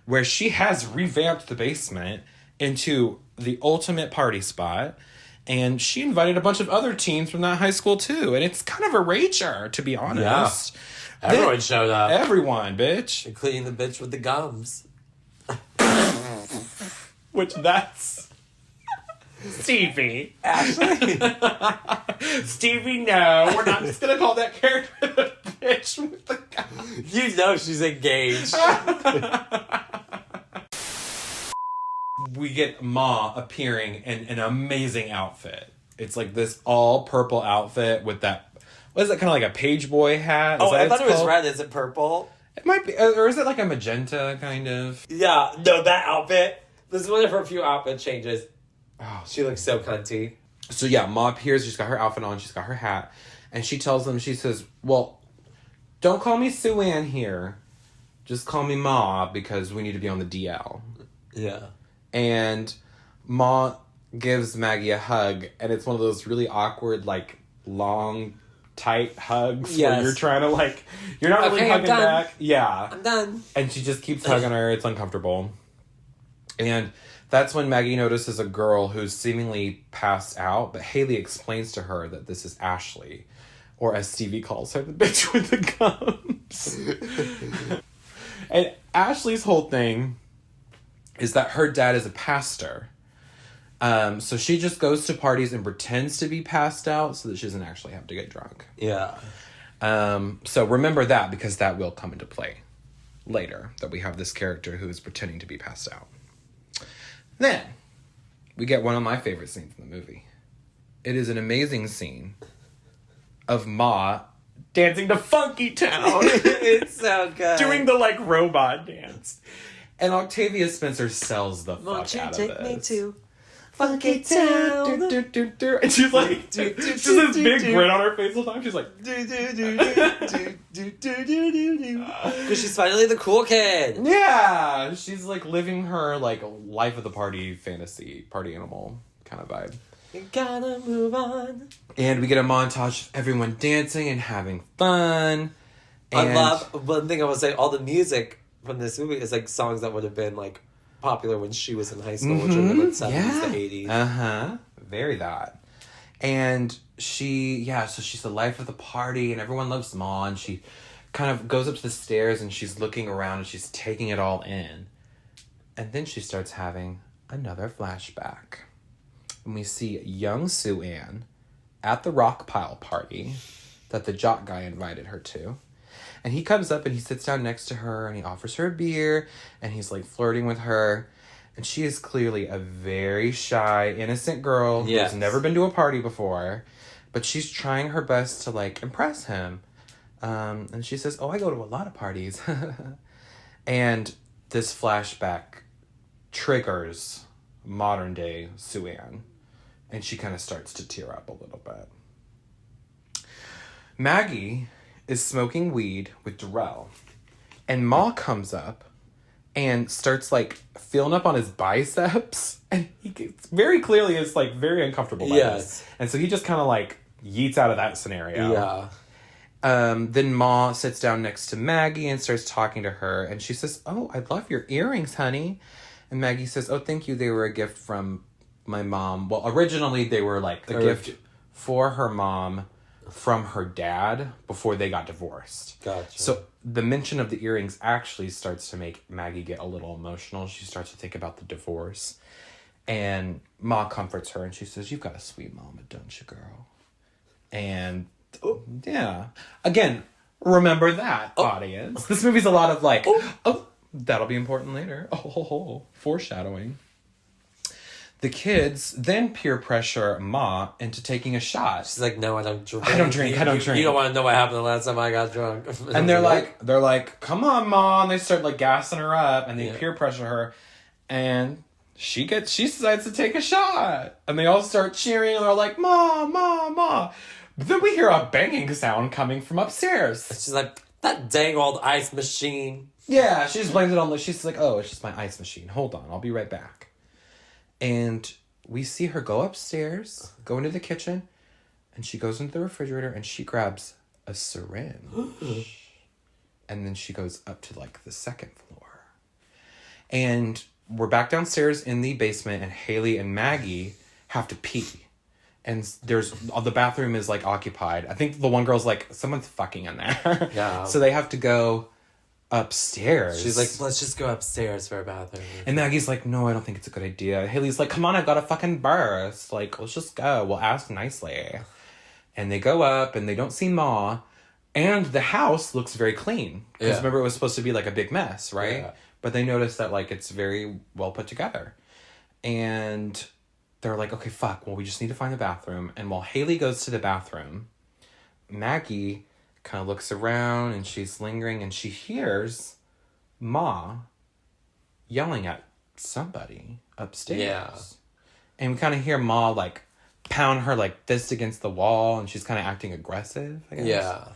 where she has revamped the basement into the ultimate party spot. And she invited a bunch of other teens from that high school too. And it's kind of a rager, to be honest. Yeah. Everyone showed up. Everyone, bitch. Including the bitch with the gums. Which that's Stevie. Ashley. Stevie, no. We're not just gonna call that character the bitch with the gums. You know she's engaged. We get Ma appearing in an amazing outfit. It's like this all purple outfit with that, what is it, kind of like a page boy hat? I thought it was red. Is it purple? It might be, or is it like a magenta kind of? Yeah, no, that outfit. This is one of her few outfit changes. Oh, she looks so cunty. So yeah, Ma appears, she's got her outfit on, she's got her hat, and she tells them, she says, well, don't call me Sue Ann here. Just call me Ma, because we need to be on the DL. Yeah. And Ma gives Maggie a hug, and it's one of those really awkward, like, long, tight hugs where you're trying to, like, you're not really hugging back. Yeah. I'm done. And she just keeps hugging her. It's uncomfortable. And that's when Maggie notices a girl who's seemingly passed out, but Haley explains to her that this is Ashley, or as Stevie calls her, the bitch with the gums. And Ashley's whole thing is that her dad is a pastor. So she just goes to parties and pretends to be passed out so that she doesn't actually have to get drunk. Yeah. So remember that, because that will come into play later, that we have this character who is pretending to be passed out. Then, we get one of my favorite scenes in the movie. It is an amazing scene of Ma dancing to Funky Town. It's so good. Doing the, like, robot dance. And Octavia Spencer sells the Won't fuck you out of take this. me to Funky Town? And she's like, she's this big grin on her face the whole time. She's like, because she's finally the cool kid. yeah, she's like living her like life of the party fantasy, party animal kind of vibe. You gotta move on. And we get a montage of everyone dancing and having fun. And I love, one thing I will say, all the music from this movie is like songs that would have been like popular when she was in high school, which are the 70s to 80s. Uh-huh. Very that. And so she's the life of the party, and everyone loves Ma, and she kind of goes up to the stairs, and she's looking around, and she's taking it all in. And then she starts having another flashback. And we see young Sue Ann at the rock pile party that the jock guy invited her to. And he comes up and he sits down next to her and he offers her a beer and he's like flirting with her. And she is clearly a very shy, innocent girl Yes. who's never been to a party before. But she's trying her best to, like, impress him. And she says, oh, I go to a lot of parties. And this flashback triggers modern day Sue-Ann. And she kind of starts to tear up a little bit. Maggie is smoking weed with Darrell. And Ma comes up and starts, like, feeling up on his biceps. And he gets, very clearly is, like, very uncomfortable by this. And so he just kind of, like, yeets out of that scenario. Yeah. Then Ma sits down next to Maggie and starts talking to her. And she says, oh, I love your earrings, honey. And Maggie says, oh, thank you. They were a gift from my mom. Well, originally they were, like, a gift for her mom from her dad before they got divorced. Gotcha. So the mention of the earrings actually starts to make Maggie get a little emotional. She starts to think about the divorce. And Ma comforts her and she says, you've got a sweet mama, don't you, girl? And, yeah. Again, remember that, audience. This movie's a lot of like, that'll be important later. Foreshadowing. The kids then peer pressure Ma into taking a shot. She's like, no, I don't drink. I don't drink. You don't want to know what happened the last time I got drunk. And they're like, come on, Ma. And they start like gassing her up and they peer pressure her. And she decides to take a shot. And they all start cheering and they're like, Ma, Ma, Ma. But then we hear a banging sound coming from upstairs. She's like, that dang old ice machine. Yeah, she just blames it on she's like, oh, it's just my ice machine. Hold on, I'll be right back. And we see her go upstairs, go into the kitchen, and she goes into the refrigerator and she grabs a syringe. And then she goes up to like the second floor. And we're back downstairs in the basement and Haley and Maggie have to pee. And the bathroom is like occupied. I think the one girl's like, someone's fucking in there. Yeah. So they have to go upstairs. She's like, let's just go upstairs for a bathroom. And Maggie's like, no, I don't think it's a good idea. Haley's like, come on, I've got a fucking burst. Like, let's just go. We'll ask nicely. And they go up and they don't see Ma. And the house looks very clean. Because remember, it was supposed to be like a big mess, right? Yeah. But they notice that like it's very well put together. And they're like, okay, fuck. Well, we just need to find the bathroom. And while Haley goes to the bathroom, Maggie kind of looks around and she's lingering and she hears Ma yelling at somebody upstairs. Yeah. And we kind of hear Ma like pound her like fist against the wall and she's kind of acting aggressive, I guess. Yeah.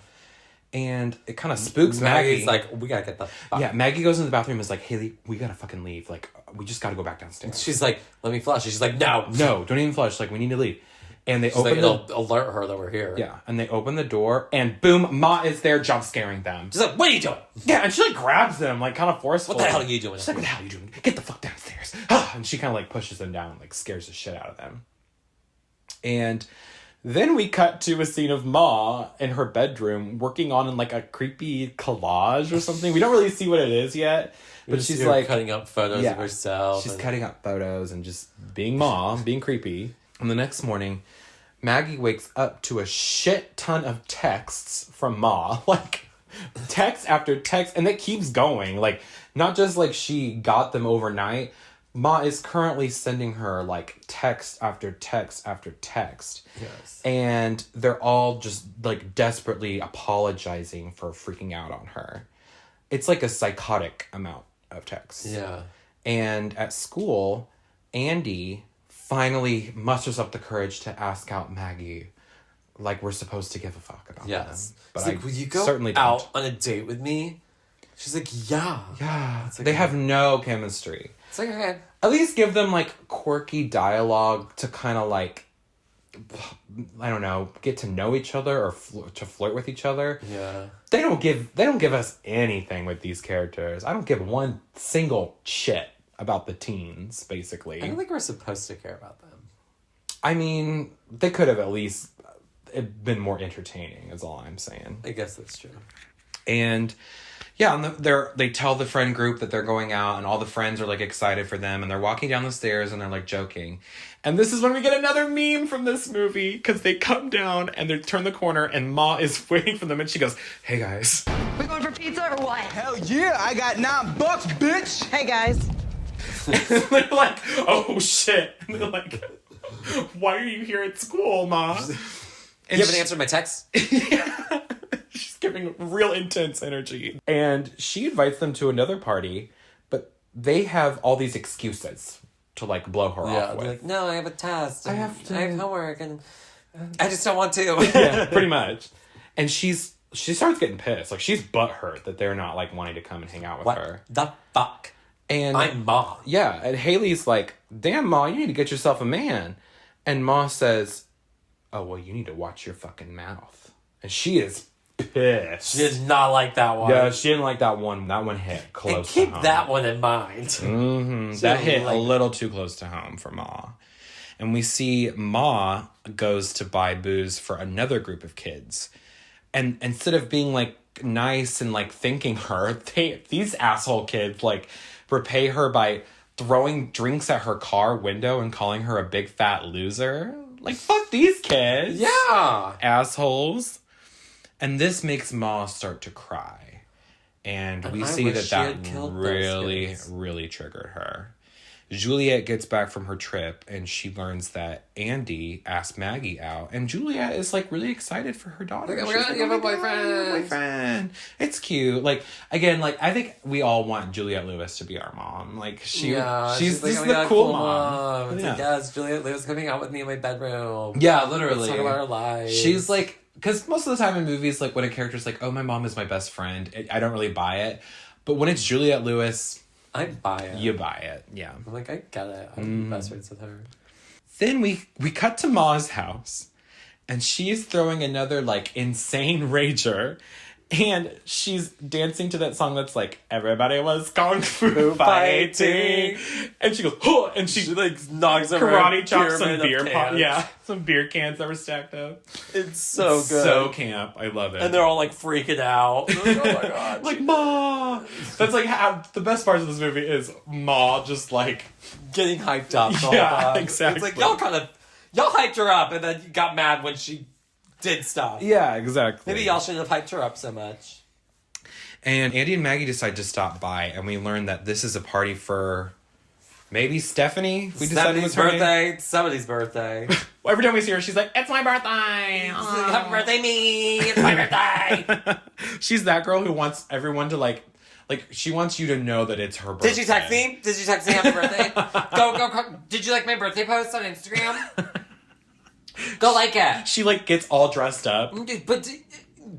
And it kind of spooks Maggie's Maggie. like, we gotta get the fuck. Yeah, Maggie goes into the bathroom and is like, Haley, we gotta fucking leave. Like, we just gotta go back downstairs. She's like, let me flush. She's like, no. No, don't even flush. Like, we need to leave. And they She's open like, it'll alert her that we're here. Yeah, and they open the door, and boom, Ma is there jump scaring them. She's like, what are you doing? Yeah, and she like grabs them, like kind of forcefully. What the hell are you doing? She's like, what the hell are you doing? Get the fuck downstairs. And she kind of like pushes them down, like scares the shit out of them. And then we cut to a scene of Ma in her bedroom working on like a creepy collage or something. We don't really see what it is yet. But she's like cutting up photos of herself. She's cutting up photos and just being Ma, being creepy. And the next morning, Maggie wakes up to a shit ton of texts from Ma. Like, text after text. And it keeps going. Like, not just like she got them overnight. Ma is currently sending her, like, text after text after text. Yes. And they're all just, like, desperately apologizing for freaking out on her. It's like a psychotic amount of texts. Yeah. And at school, Andy finally musters up the courage to ask out Maggie like we're supposed to give a fuck about them. But like, will you go certainly out don't. on a date with me? She's like, yeah. Yeah. Like, they have no chemistry. It's like, okay. At least give them like quirky dialogue to kind of like, I don't know, get to know each other or to flirt with each other. Yeah. They don't give us anything with these characters. I don't give one single shit about the teens, basically. I don't think we're supposed to care about them. I mean, they could have at least been more entertaining, is all I'm saying. I guess that's true. And Yeah, and they tell the friend group that they're going out, and all the friends are, like, excited for them, and they're walking down the stairs, and they're, like, joking. And this is when we get another meme from this movie, because they come down, and they turn the corner, and Ma is waiting for them, and she goes, "Hey, guys." We going for pizza or what? Hell yeah, I got $9, bitch. Hey, guys. They're like, "Oh, shit." And they're like, "Why are you here at school, Ma?" And You haven't answered my text? Yeah. She's giving real intense energy. And she invites them to another party, but they have all these excuses to, like, blow her off with. Like, no, I have a test. I have homework, and I just don't want to. Yeah, pretty much. And she starts getting pissed. Like, she's butthurt that they're not, like, wanting to come and hang out with What her. the fuck? And I'm Ma. Yeah, and Haley's like, "Damn, Ma, you need to get yourself a man." And Ma says, "Oh, well, you need to watch your fucking mouth." And she is pissed. She did not like that one. Yeah, she didn't like that one. That one hit close And to keep home. that one in mind. Mm-hmm. She That didn't hit like a little too close to home for Ma. And we see Ma goes to buy booze for another group of kids. And instead of being, like, nice and, like, thanking her, these asshole kids, like, repay her by throwing drinks at her car window and calling her a big fat loser. Like, fuck these kids. Yeah. Assholes. And this makes Ma start to cry. And we I see wish that she had that killed those really, kids. really triggered her. Juliet gets back from her trip and she learns that Andy asked Maggie out. And Juliet is, like, really excited for her daughter. Like, oh my She's God, like, you have "Oh a my God, you have a boyfriend." It's cute. Like, again, like, I think we all want Juliette Lewis to be our mom. Like, she's like, just oh my the God, cool mom. It's Yeah. like, yes, Juliet Lewis coming out with me in my bedroom. Yeah, literally. Let's talk about our lives. She's like, because most of the time in movies, like, when a character's like, "Oh, my mom is my best friend," I don't really buy it. But when it's Juliette Lewis, I buy it. you buy it. Yeah. I'm like, I get it. I'm best friends with her. Then we cut to Ma's house, and she's throwing another, like, insane rager, and she's dancing to that song that's like, "Everybody was kung fu fighting," and she goes, "Huh," and she like knocks over karate a chops some pyramid of beer pot, cans. yeah, some beer cans that were stacked up. It's so good. So camp. I love it. And they're all like freaking out. They're like, oh my God. like, "Ma." That's like the best part of this movie is Ma just like Getting hyped up. the whole Yeah, time. exactly. It's like, y'all hyped her up and then you got mad when she did stuff. yeah, exactly. Maybe y'all shouldn't have hyped her up so much. And Andy and Maggie decide to stop by, and we learn that this is a party for maybe Stephanie. We decided was Somebody's her name. birthday. Somebody's birthday. Well, every time we see her, she's like, "It's my birthday." Happy birthday, me. It's my birthday. She's that girl who wants everyone to like she wants you to know that it's her birthday. Did you text me? Did you text me happy birthday? Go. Did you like my birthday post on Instagram? Go like it. She like gets all dressed up.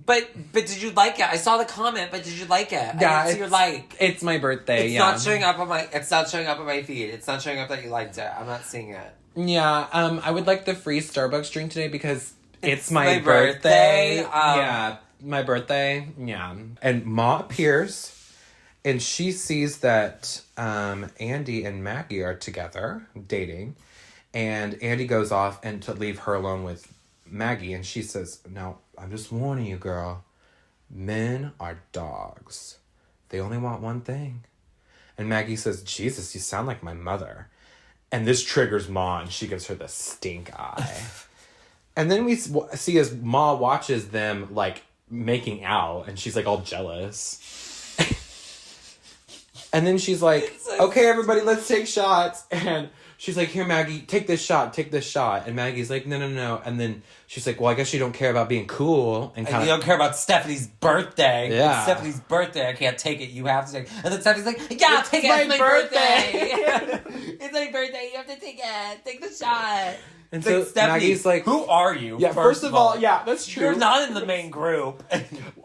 But did you like it? I saw the comment, but did you like it? Yeah, I didn't see your like. It's my birthday. It's not showing up on my. It's not showing up on my feed. It's not showing up that you liked it. I'm not seeing it. Yeah. I would like the free Starbucks drink today because it's my my birthday. birthday. Yeah, my birthday. Yeah. And Ma appears, and she sees that Andy and Maggie are together dating, and Andy goes off and to leave her alone with Maggie, and she says, "Now, I'm just warning you, girl. Men are dogs. They only want one thing." And Maggie says, "Jesus, you sound like my mother." And this triggers Ma, and she gives her the stink eye. And then we see as Ma watches them, like, making out, and she's, like, all jealous. And then she's like, "Okay, everybody, let's take shots." And she's like, "Here, Maggie, take this shot. And Maggie's like, no. And then she's like, "Well, I guess you don't care about being cool." And You kind don't of, care about Stephanie's birthday. Yeah. It's Stephanie's birthday. I can't take it. You have to take it. And then Stephanie's like, "Yeah, I'll take it. my It's my birthday." birthday. It's my birthday. You have to take it. Take the shot." and It's so like, Stephanie, Maggie's like, who are you? yeah, first of all, yeah, that's true. You're not in the main group.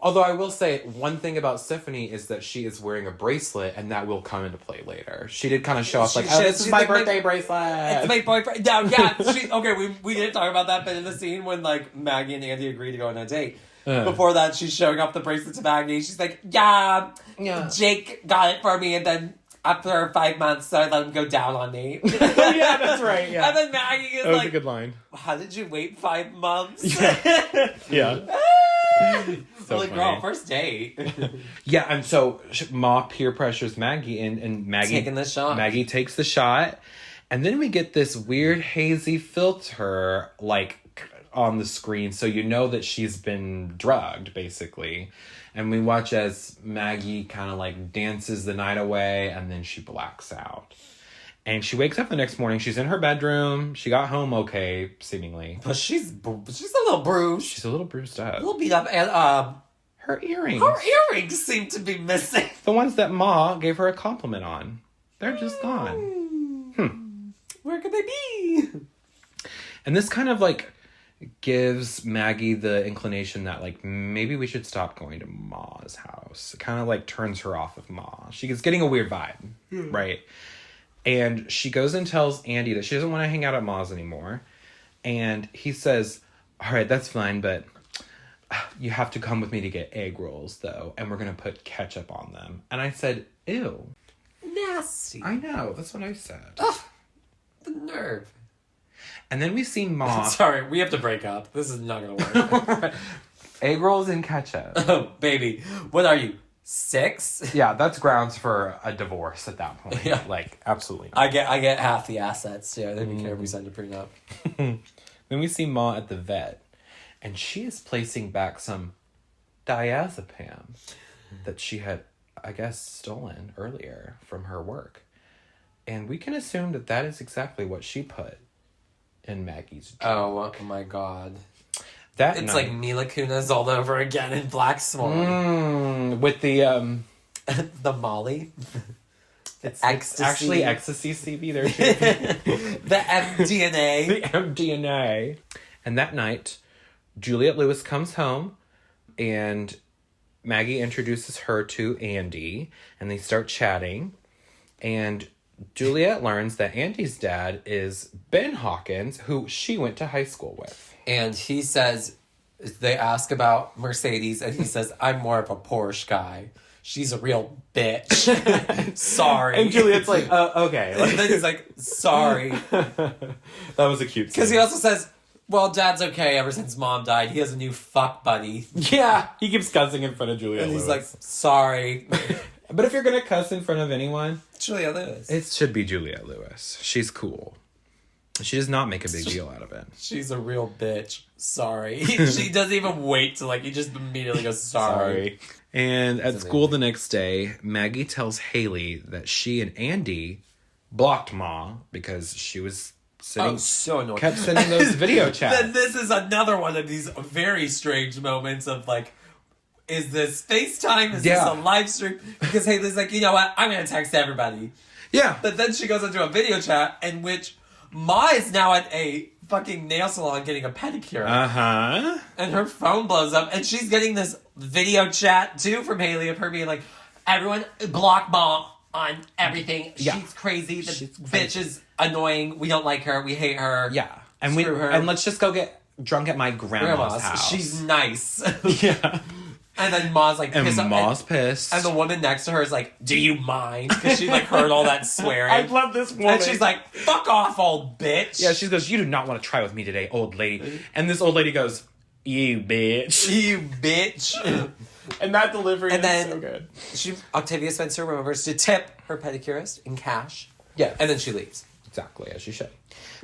Although I will say, one thing about Stephanie is that she is wearing a bracelet, and that will come into play later. She did kind of show off, like, "Oh, this is she's my like, birthday bracelet." It's my boyfriend. No, yeah. Okay, we didn't talk about that, but in the scene when, like, Maggie and Andy agree to go on a date, before that, she's showing off the bracelet to Maggie. She's like, yeah, Jake got it for me, and then after 5 months, so I let him go down on me. Oh, yeah, that's right, yeah. And then Maggie is That was like, a good line. "How did you wait 5 months?" Yeah. So like, funny. girl, first date. Yeah, and so Ma peer pressures Maggie, and Maggie Taking the shot. Maggie takes the shot, and then we get this weird hazy filter like on the screen, so you know that she's been drugged, basically. And we watch as Maggie kind of like dances the night away, and then she blacks out. And she wakes up the next morning. She's in her bedroom. She got home okay, seemingly. But she's a little bruised. She's a little bruised up. A little beat up. And Her earrings. her earrings seem to be missing. The ones that Ma gave her a compliment on. They're just gone. Where could they be? And this kind of like gives Maggie the inclination that like maybe we should stop going to Ma's house. It kind of like turns her off of Ma. She is getting a weird vibe, right? And she goes and tells Andy that she doesn't want to hang out at Ma's anymore. And he says, all right, that's fine, but you have to come with me to get egg rolls, though. And we're going to put ketchup on them. And I said, ew. Nasty. I know. That's what I said. Ugh, the nerve. And then we see Ma. Sorry, we have to break up. This is not going to work. Egg rolls and ketchup. Oh, baby. What are you? 6? Yeah, that's grounds for a divorce at that point. Yeah. Like, absolutely. I get half the assets, too. They'd be care if we signed a prenup. Then we see Ma at the vet, and she is placing back some diazepam that she had, I guess, stolen earlier from her work. And we can assume that that is exactly what she put in Maggie's drink. Oh my god. That It's night, like Mila Kunis all over again in Black Swan. with the The Molly. it's ecstasy. actually ecstasy CB there too. The MDNA. The MDNA. And that night, Juliette Lewis comes home, and Maggie introduces her to Andy, and they start chatting. And Juliette learns that Andy's dad is Ben Hawkins, who she went to high school with. And he says, they ask about Mercedes, and he says, I'm more of a Porsche guy. She's a real bitch. Sorry. And Juliette's like, okay. And then he's like, sorry. That was a cute scene. Because he also says, well, Dad's okay ever since Mom died. He has a new fuck buddy. Yeah, he keeps cussing in front of Juliette And Lewis. he's like, sorry. But if you're going to cuss in front of anyone, Julia Lewis. it should be Juliette Lewis. She's cool. She does not make a big deal out of it. She's a real bitch. Sorry. She doesn't even wait to, like, he just immediately goes, sorry. And at school the next day, Maggie tells Haley that she and Andy blocked Ma because she was sitting, Oh, so annoying. kept sending those video chats. Then this is another one of these very strange moments of, like, is this FaceTime? Is this a live stream? Because Haley's like, you know what? I'm going to text everybody. Yeah. But then she goes into a video chat in which Ma is now at a fucking nail salon getting a pedicure. Uh-huh. And her phone blows up, and she's getting this video chat, too, from Haley of her being like, everyone block Ma on everything. Yeah. She's crazy. The bitch is annoying. We don't like her. We hate her. Yeah. And Screw her. And let's just go get drunk at my grandma's house. She's nice. yeah. And then Ma's like, And pissed off. Ma's pissed. And the woman next to her is like, do you mind? Because she like heard all that swearing. I love this woman. And she's like, fuck off, old bitch. Yeah, she goes, you do not want to try with me today, old lady. And this old lady goes, you bitch. You bitch. And that delivery And is then so good. Octavia Spencer remembers to tip her pedicurist in cash. Yeah. And then she leaves. Exactly, as you should.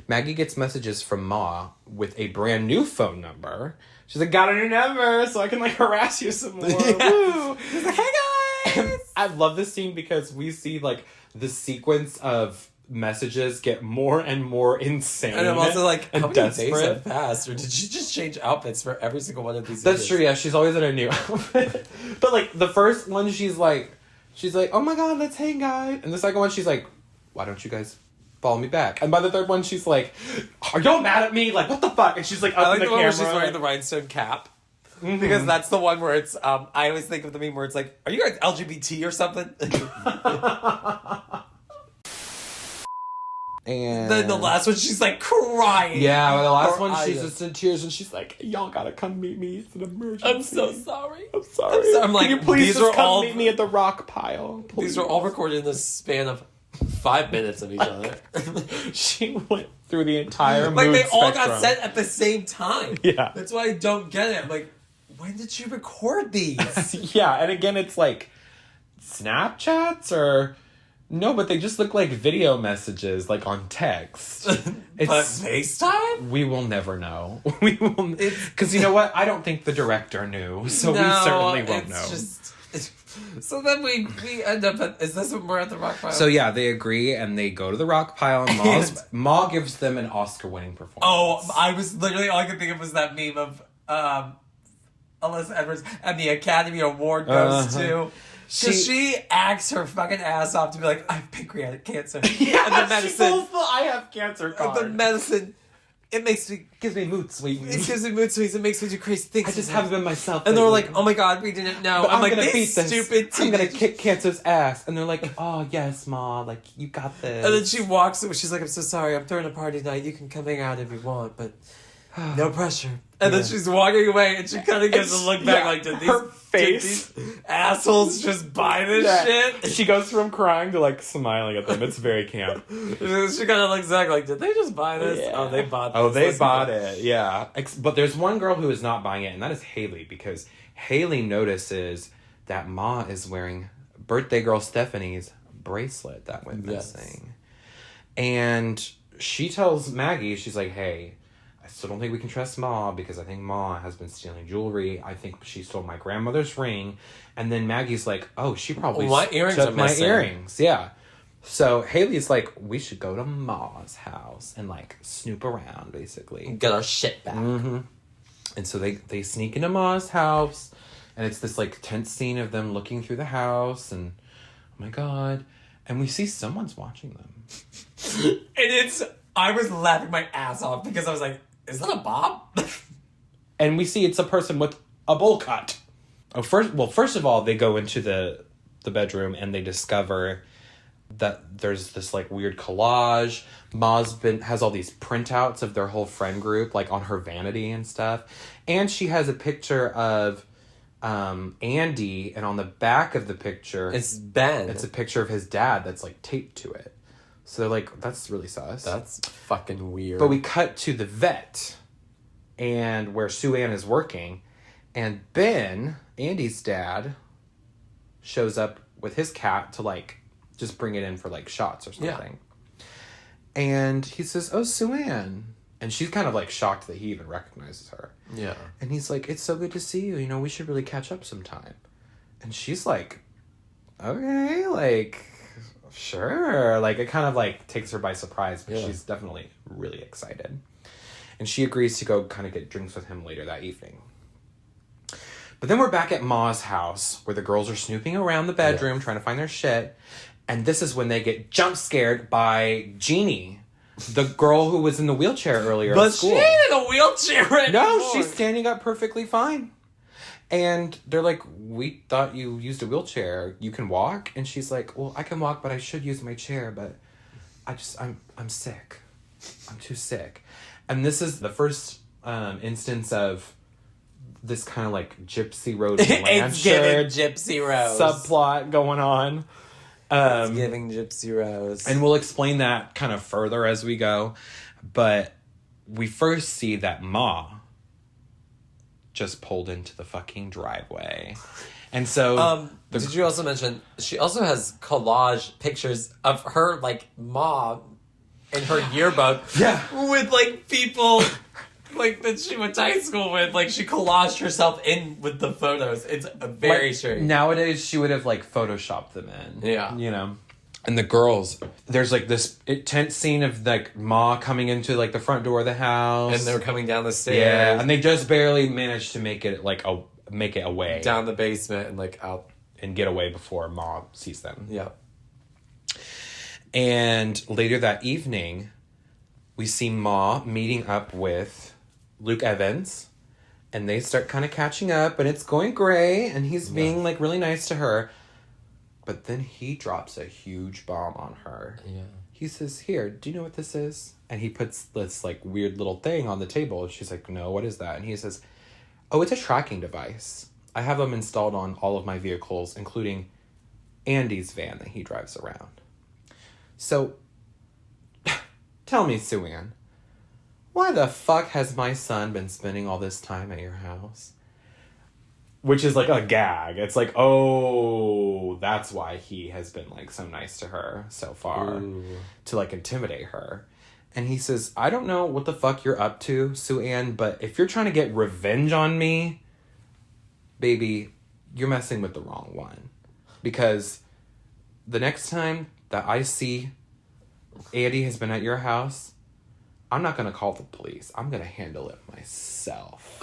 Maggie gets messages from Ma with a brand new phone number. She's like, got a new number, so I can, like, harass you some more. Woo! She's like, hey, guys! I love this scene because we see, like, the sequence of messages get more and more insane. And I'm also like, and how many days have passed? Or did she just change outfits for every single one of these That's images? true, yeah. She's always in a new outfit. But, like, the first one, she's like, oh my god, let's hang out. And the second one, she's like, why don't you guys follow me back? And by the third one, she's like, are y'all mad at me? Like, what the fuck? And she's like, up I like in the the one camera. where she's wearing the rhinestone cap. Mm-hmm. Because that's the one where it's, I always think of the meme where it's like, are you guys LGBT or something? And Then the last one, she's like crying. yeah, the last Or one, she's Ida. just in tears, and she's like, y'all gotta come meet me. It's an emergency. I'm so sorry. I'm sorry. I'm like, can you please these just are come all- meet me at the rock pile? Please. These were all recorded in the span of 5 minutes of each other. She went through the entire Like, mood they all spectrum. got sent at the same time. Yeah. That's why I don't get it. I'm like, when did you record these? Yeah, and again, it's like Snapchats or no, but they just look like video messages, like on text. But FaceTime? We will never know. We will, because you know what? I don't think the director knew, so we certainly won't know. So then we end up at, is this when we're at the rock pile? So yeah, they agree and they go to the rock pile and Ma gives them an Oscar-winning performance. Oh, I was literally, all I could think of was that meme of Alyssa Edwards and the Academy Award goes to... Because she acts her fucking ass off to be like, I have pancreatic cancer. Yeah, and the medicine... I have cancer card. The medicine... It gives me mood swings. It gives me mood swings. It makes me do crazy things. I just haven't been myself. And they're like, oh my god, we didn't know. But I'm like, gonna beat this. Stupid I'm gonna kick cancer's ass. And they're like, oh yes, Ma, like you got this. And then she walks away. She's like, I'm so sorry. I'm throwing a party tonight. You can come hang out if you want, but no pressure. And then she's walking away, and she kind of gives a look back, like, did these assholes just buy this shit? She goes from crying to like smiling at them. It's very camp. She kind of looks back like, did they just buy this? Yeah. Oh, they bought this. Oh, they bought it. Yeah. But there's one girl who is not buying it, and that is Haley, because Haley notices that Ma is wearing birthday girl Stephanie's bracelet that went missing. And she tells Maggie, she's like, hey, I still don't think we can trust Ma because I think Ma has been stealing jewelry. I think she stole my grandmother's ring. And then Maggie's like, oh, she probably took my earrings. Yeah. So Haley's like, we should go to Ma's house and like snoop around, basically. Get our shit back. Mm-hmm. And so they sneak into Ma's house, and it's this like tense scene of them looking through the house, and oh my god. And we see someone's watching them. I was laughing my ass off because I was like, is that a Bob? And we see it's a person with a bowl cut. First of all, they go into the bedroom and they discover that there's this like weird collage. Ma's has all these printouts of their whole friend group, like on her vanity and stuff. And she has a picture of Andy, and on the back of the picture, it's Ben. It's a picture of his dad that's like taped to it. So they're like, that's really sus. That's fucking weird. But we cut to the vet, and where Sue Ann is working, and Ben, Andy's dad, shows up with his cat to like just bring it in for like shots or something. Yeah. And he says, oh, Sue Ann. And she's kind of like shocked that he even recognizes her. Yeah. And he's like, it's so good to see you. You know, we should really catch up sometime. And she's like, okay, like, sure. Like, it kind of like takes her by surprise, but she's definitely really excited. And she agrees to go kind of get drinks with him later that evening. But then we're back at Ma's house, where the girls are snooping around the bedroom, trying to find their shit. And this is when they get jump scared by Jeannie, the girl who was in the wheelchair earlier at school. But she ain't in a wheelchair anymore. No, she's standing up perfectly fine. And they're like, we thought you used a wheelchair. You can walk? And she's like, well, I can walk, but I should use my chair. But I'm sick. I'm too sick. And this is the first instance of this kind of like Gypsy Rose It's giving Gypsy Rose subplot going on. It's giving Gypsy Rose. And we'll explain that kind of further as we go. But we first see that Ma just pulled into the fucking driveway. And so... did you also mention, she also has collage pictures of her, like, Ma in her yearbook. Yeah. With, like, people... like, that she went to high school with. Like, she collaged herself in with the photos. It's very strange. Nowadays, she would have, like, photoshopped them in. Yeah. You know? And the girls, there's, like, this tense scene of, like, Ma coming into, like, the front door of the house. And they're coming down the stairs. Yeah, and they just barely managed to make it, like, make it away. Down the basement and, like, out. And get away before Ma sees them. Yeah. And later that evening, we see Ma meeting up with Luke Evans, and they start kind of catching up, and it's going great, and he's being like really nice to her, but then he drops a huge bomb on her. Yeah. He says, here, do you know what this is? And he puts this like weird little thing on the table. She's like, no, what is that? And he says, oh, it's a tracking device. I have them installed on all of my vehicles, including Andy's van that he drives around. So tell me, Sue Ann, why the fuck has my son been spending all this time at your house? which is like a gag. It's like, oh, that's why he has been like so nice to her so far. Ooh. To like intimidate her. And he says, I don't know what the fuck you're up to, Sue-Ann, but if you're trying to get revenge on me, baby, you're messing with the wrong one. Because the next time that I see Andy has been at your house, I'm not going to call the police. I'm going to handle it myself.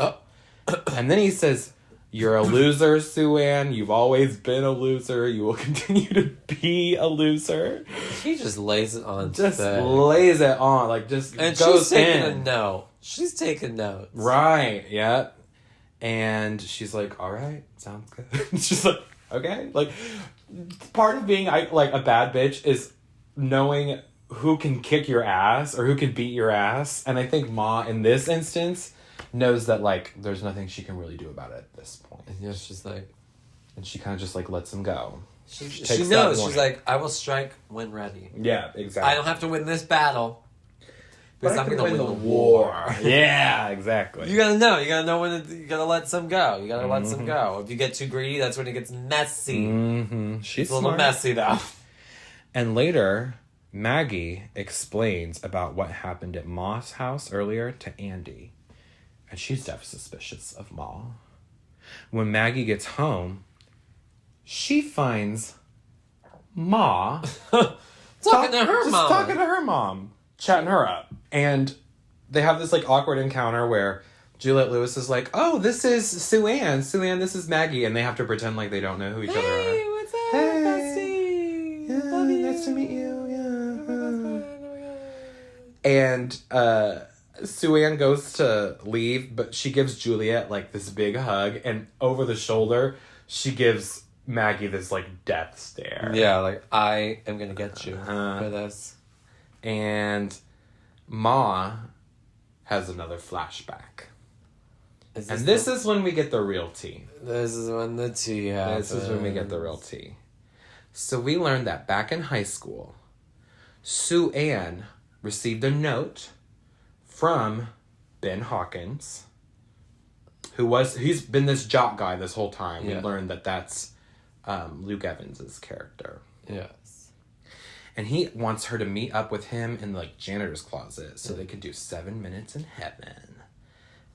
And then he says, you're a loser, Sue-Ann. You've always been a loser. You will continue to be a loser. He just lays it on. Just lays it on. Like, just and goes she's taking in. a note. She's taking notes. Right, yep. And she's like, all right, sounds good. She's like, okay. Like, part of being like a bad bitch is knowing who can kick your ass or who can beat your ass. And I think Ma, in this instance, knows that, like, there's nothing she can really do about it at this point. And yeah, she's like... And she kind of just, like, lets him go. She knows. She's like, I will strike when ready. Yeah, exactly. I don't have to win this battle. Because I'm going to win the war. Yeah, exactly. You gotta know. You gotta know when you gotta let some go. You gotta let some go. If you get too greedy, that's when it gets messy. Mm-hmm. She's a little messy, though. And later, Maggie explains about what happened at Ma's house earlier to Andy. And she's definitely suspicious of Ma. When Maggie gets home, she finds Ma talking to her mom, chatting her up. And they have this like awkward encounter where Juliette Lewis is like, oh, this is Sue-Ann. Sue-Ann, this is Maggie. And they have to pretend like they don't know who each other are. Hey, what's up, bestie? Yeah, Love you. nice to meet you. Yeah. And Sue-Ann goes to leave, but she gives Juliette like this big hug, and over the shoulder, she gives Maggie this like death stare. Yeah, like, I am gonna get you for this. And Ma has another flashback. And this is when we get the real tea. This is when the tea happens. This is when we get the real tea. So we learned that back in high school, Sue-Ann received a note from Ben Hawkins, he's been this jock guy this whole time. Yeah. We learned that that's Luke Evans's character. Yes. And he wants her to meet up with him in like janitor's closet so they could do 7 minutes in heaven.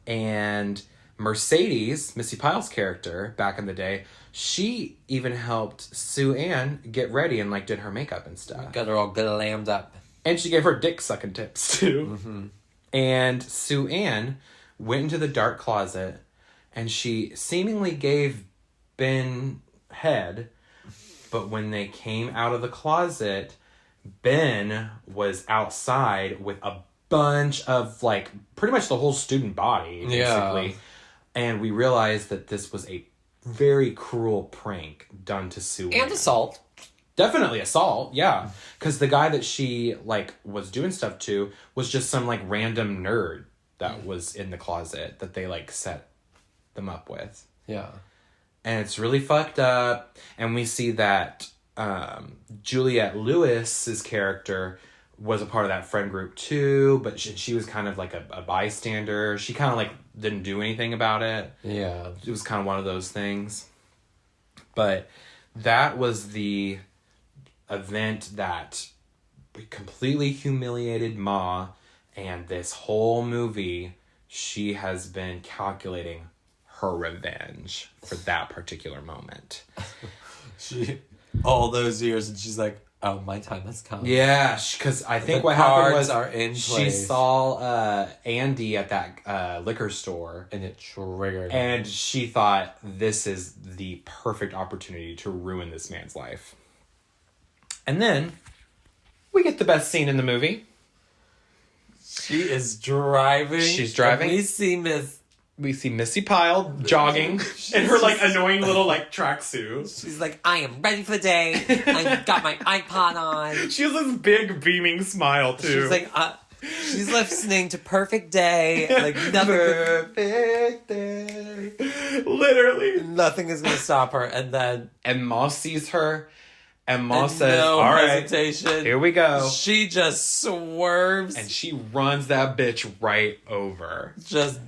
And Mercedes, Missy Pyle's character back in the day, she even helped Sue-Ann get ready and like did her makeup and stuff. Got her all glammed up. And she gave her dick sucking tips too. Mm-hmm. And Sue-Ann went into the dark closet and she seemingly gave Ben head, but when they came out of the closet, Ben was outside with a bunch of, like, pretty much the whole student body, basically. Yeah. And we realized that this was a very cruel prank done to Sue-Ann. And assault. Definitely assault, yeah. Because the guy that she, like, was doing stuff to was just some, like, random nerd that was in the closet that they, like, set them up with. Yeah. And it's really fucked up. And we see that Juliette Lewis's character was a part of that friend group, too. But she was kind of, like, a bystander. She kind of, like, didn't do anything about it. Yeah. It was kind of one of those things. But that was the event that completely humiliated Ma, and this whole movie, she has been calculating her revenge for that particular moment. All those years, and she's like, oh, my time has come. Yeah, because I think what happened was are in place. She saw Andy at that liquor store. And it triggered her. And she thought, this is the perfect opportunity to ruin this man's life. And then we get the best scene in the movie. She is driving. She's driving. We see Missy Pyle jogging in her, like, annoying little, like, tracksuit. She's like, I am ready for the day. I got my iPod on. She has this big beaming smile, too. She's like, she's listening to Perfect Day. Like, nothing. Perfect Day. Literally. Nothing is going to stop her. And Ma sees her. And Ma says, all right, here we go. She just swerves. And she runs that bitch right over. Just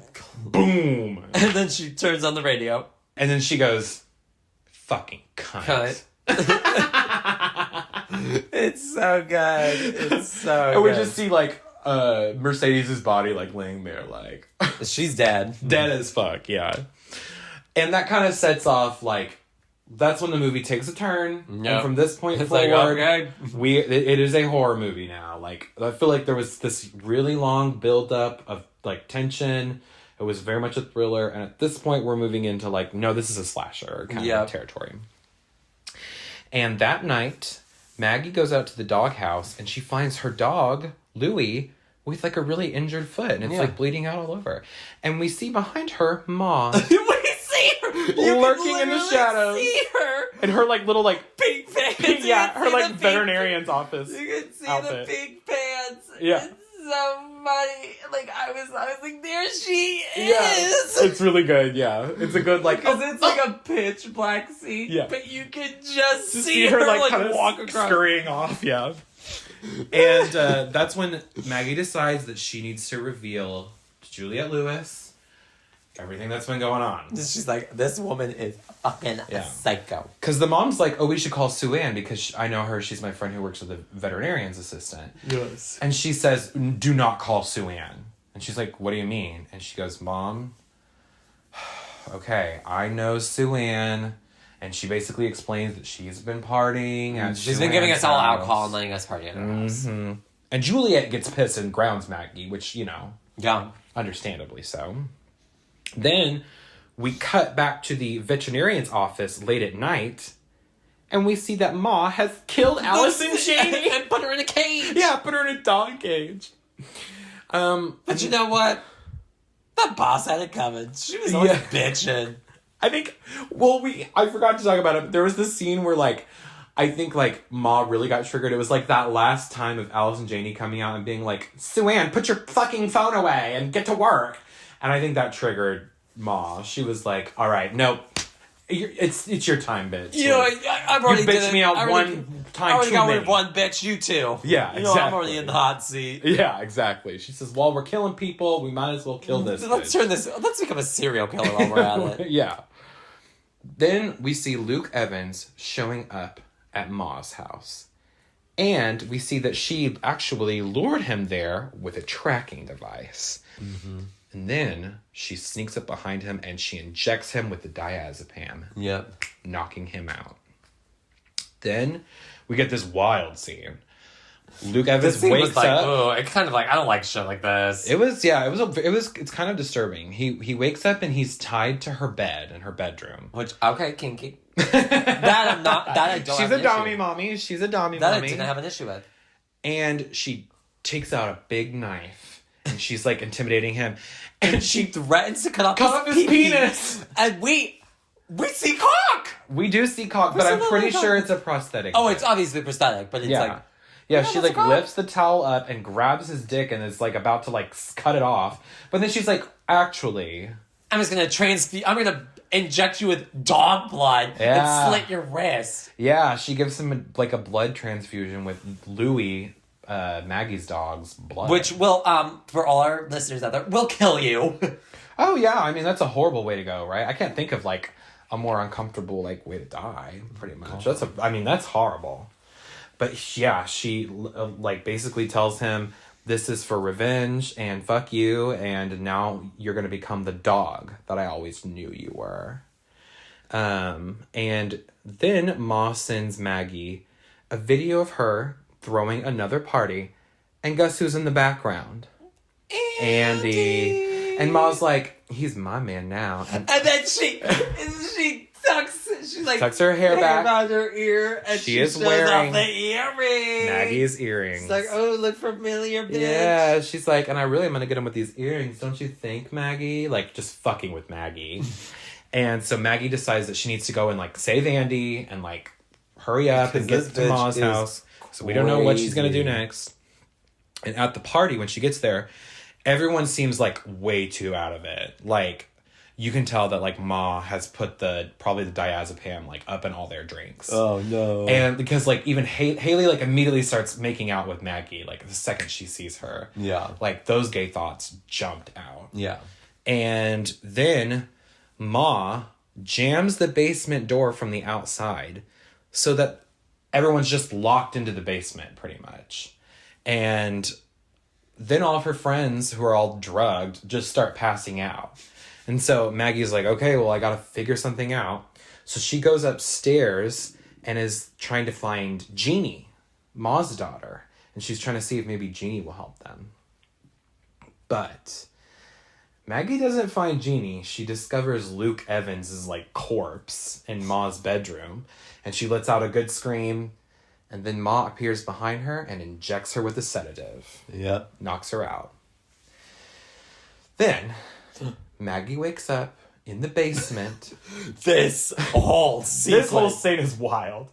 boom. And then she turns on the radio. And then she goes, fucking cunt. It's so good. It's so And we good. just see, like, Mercedes' body, like, laying there, like... She's dead. Dead as fuck, yeah. And that kind of sets off, like... That's when the movie takes a turn. Yep. And from this point It's forward... like, okay. It is a horror movie now. Like, I feel like there was this really long build-up of, like, tension. It was very much a thriller. And at this point, we're moving into, like, no, this is a slasher kind of territory. And that night, Maggie goes out to the doghouse, and she finds her dog, Louie, with, like, a really injured foot. And it's, like, bleeding out all over. And we see behind her, Ma. We see her! Lurking in the shadows. See her! And her, like, little, like... Pink pants! yeah, her, like, veterinarian's office You can see outfit. the pink pants. Yeah. It's so funny. Like, I was like, there she is! Yeah, it's really good, yeah. It's a good, like... Because it's like a pitch black scene, Yeah. but you can just to see her like kind of walk across. scurrying off, yeah. And that's when Maggie decides that she needs to reveal to Juliette Lewis everything that's been going on. She's like, this woman is fucking a psycho. Because the mom's like, oh, we should call Sue Ann because I know her. She's my friend who works with the veterinarian's assistant. Yes. And she says, do not call Sue Ann. And she's like, what do you mean? And she goes, Mom, okay, I know Sue Ann. And she basically explains that she's been partying. And She's been giving us all alcohol and letting us party at her house. And Juliet gets pissed and grounds Maggie, which, you know, Yeah. understandably so. Then we cut back to the veterinarian's office late at night, and we see that Ma has killed Allison Janney and put her in a cage. Yeah, put her in a dog cage. But you know what? The boss had it coming. She was always bitching. I think, well, I forgot to talk about it. There was this scene where, like, I think, like, Ma really got triggered. It was, like, that last time of Allison Janney coming out and being like, Sue Ann, put your fucking phone away and get to work. And I think that triggered Ma. She was like, all right, nope. It's your time, bitch. You know, I've already you bitched me out one time I already too got many. rid of one bitch, you too. Yeah, you know, I'm already in the hot seat. Yeah, exactly. She says, well, we're killing people. We might as well kill this Let's bitch. let's become a serial killer while we're at it. Yeah. Then we see Luke Evans showing up at Ma's house. And we see that she actually lured him there with a tracking device. Mm-hmm. And then she sneaks up behind him and she injects him with the diazepam. Yep. Knocking him out. Then we get this wild scene. Luke Evans wakes up. Oh, it kind of like, I don't like shit like this. It's kind of disturbing. He wakes up and he's tied to her bed in her bedroom. Which, okay, kinky. That I don't She's have a dummy mommy. She's a dummy that mommy. I didn't have an issue with. And she takes out a big knife and she's like intimidating him. And She threatens to cut off his pee-pee. penis. And we see cock! We do see cock, but I'm pretty sure it's a prosthetic. Oh, it's obviously prosthetic, but it's like... Yeah, she like that's a cock. lifts the towel up and grabs his dick and is like about to like cut it off. But then she's like, actually... I'm just gonna inject you with dog blood and slit your wrist. Yeah, she gives him like a blood transfusion with Louie, Maggie's dog's blood. Which will, for all our listeners out there, will kill you. Oh yeah, I mean that's a horrible way to go, right? I can't think of like a more uncomfortable like way to die. Pretty much. That's horrible. But yeah, she like basically tells him this is for revenge and fuck you, and now you're gonna become the dog that I always knew you were. And then Ma sends Maggie a video of her throwing another party, and guess who's in the background? Andy. And Ma's like, he's my man now. And then she tucks her hair back around her ear, and She she is shows wearing off the earrings. Maggie's earrings. She's like, oh, look familiar, bitch. Yeah, she's like, and I really am gonna get him with these earrings, don't you think, Maggie? Like, just fucking with Maggie. And so Maggie decides that she needs to go and, like, save Andy and, like, hurry up and get to Ma's house. So we don't know what she's gonna do next. And at the party, when she gets there, everyone seems, like, way too out of it. Like, you can tell that, like, Ma has put probably the diazepam, like, up in all their drinks. Oh, no. And because, like, even Haley, like, immediately starts making out with Maggie, like, the second she sees her. Yeah. Like, those gay thoughts jumped out. Yeah. And then Ma jams the basement door from the outside so that everyone's just locked into the basement pretty much. And then all of her friends who are all drugged just start passing out. And so Maggie's like, okay, well, I got to figure something out. So she goes upstairs and is trying to find Jeannie, Ma's daughter. And she's trying to see if maybe Jeannie will help them. But Maggie doesn't find Jeannie. She discovers Luke Evans' like corpse in Ma's bedroom. And she lets out a good scream. And then Ma appears behind her and injects her with a sedative. Yep. Knocks her out. Then Maggie wakes up in the basement. This whole scene is wild.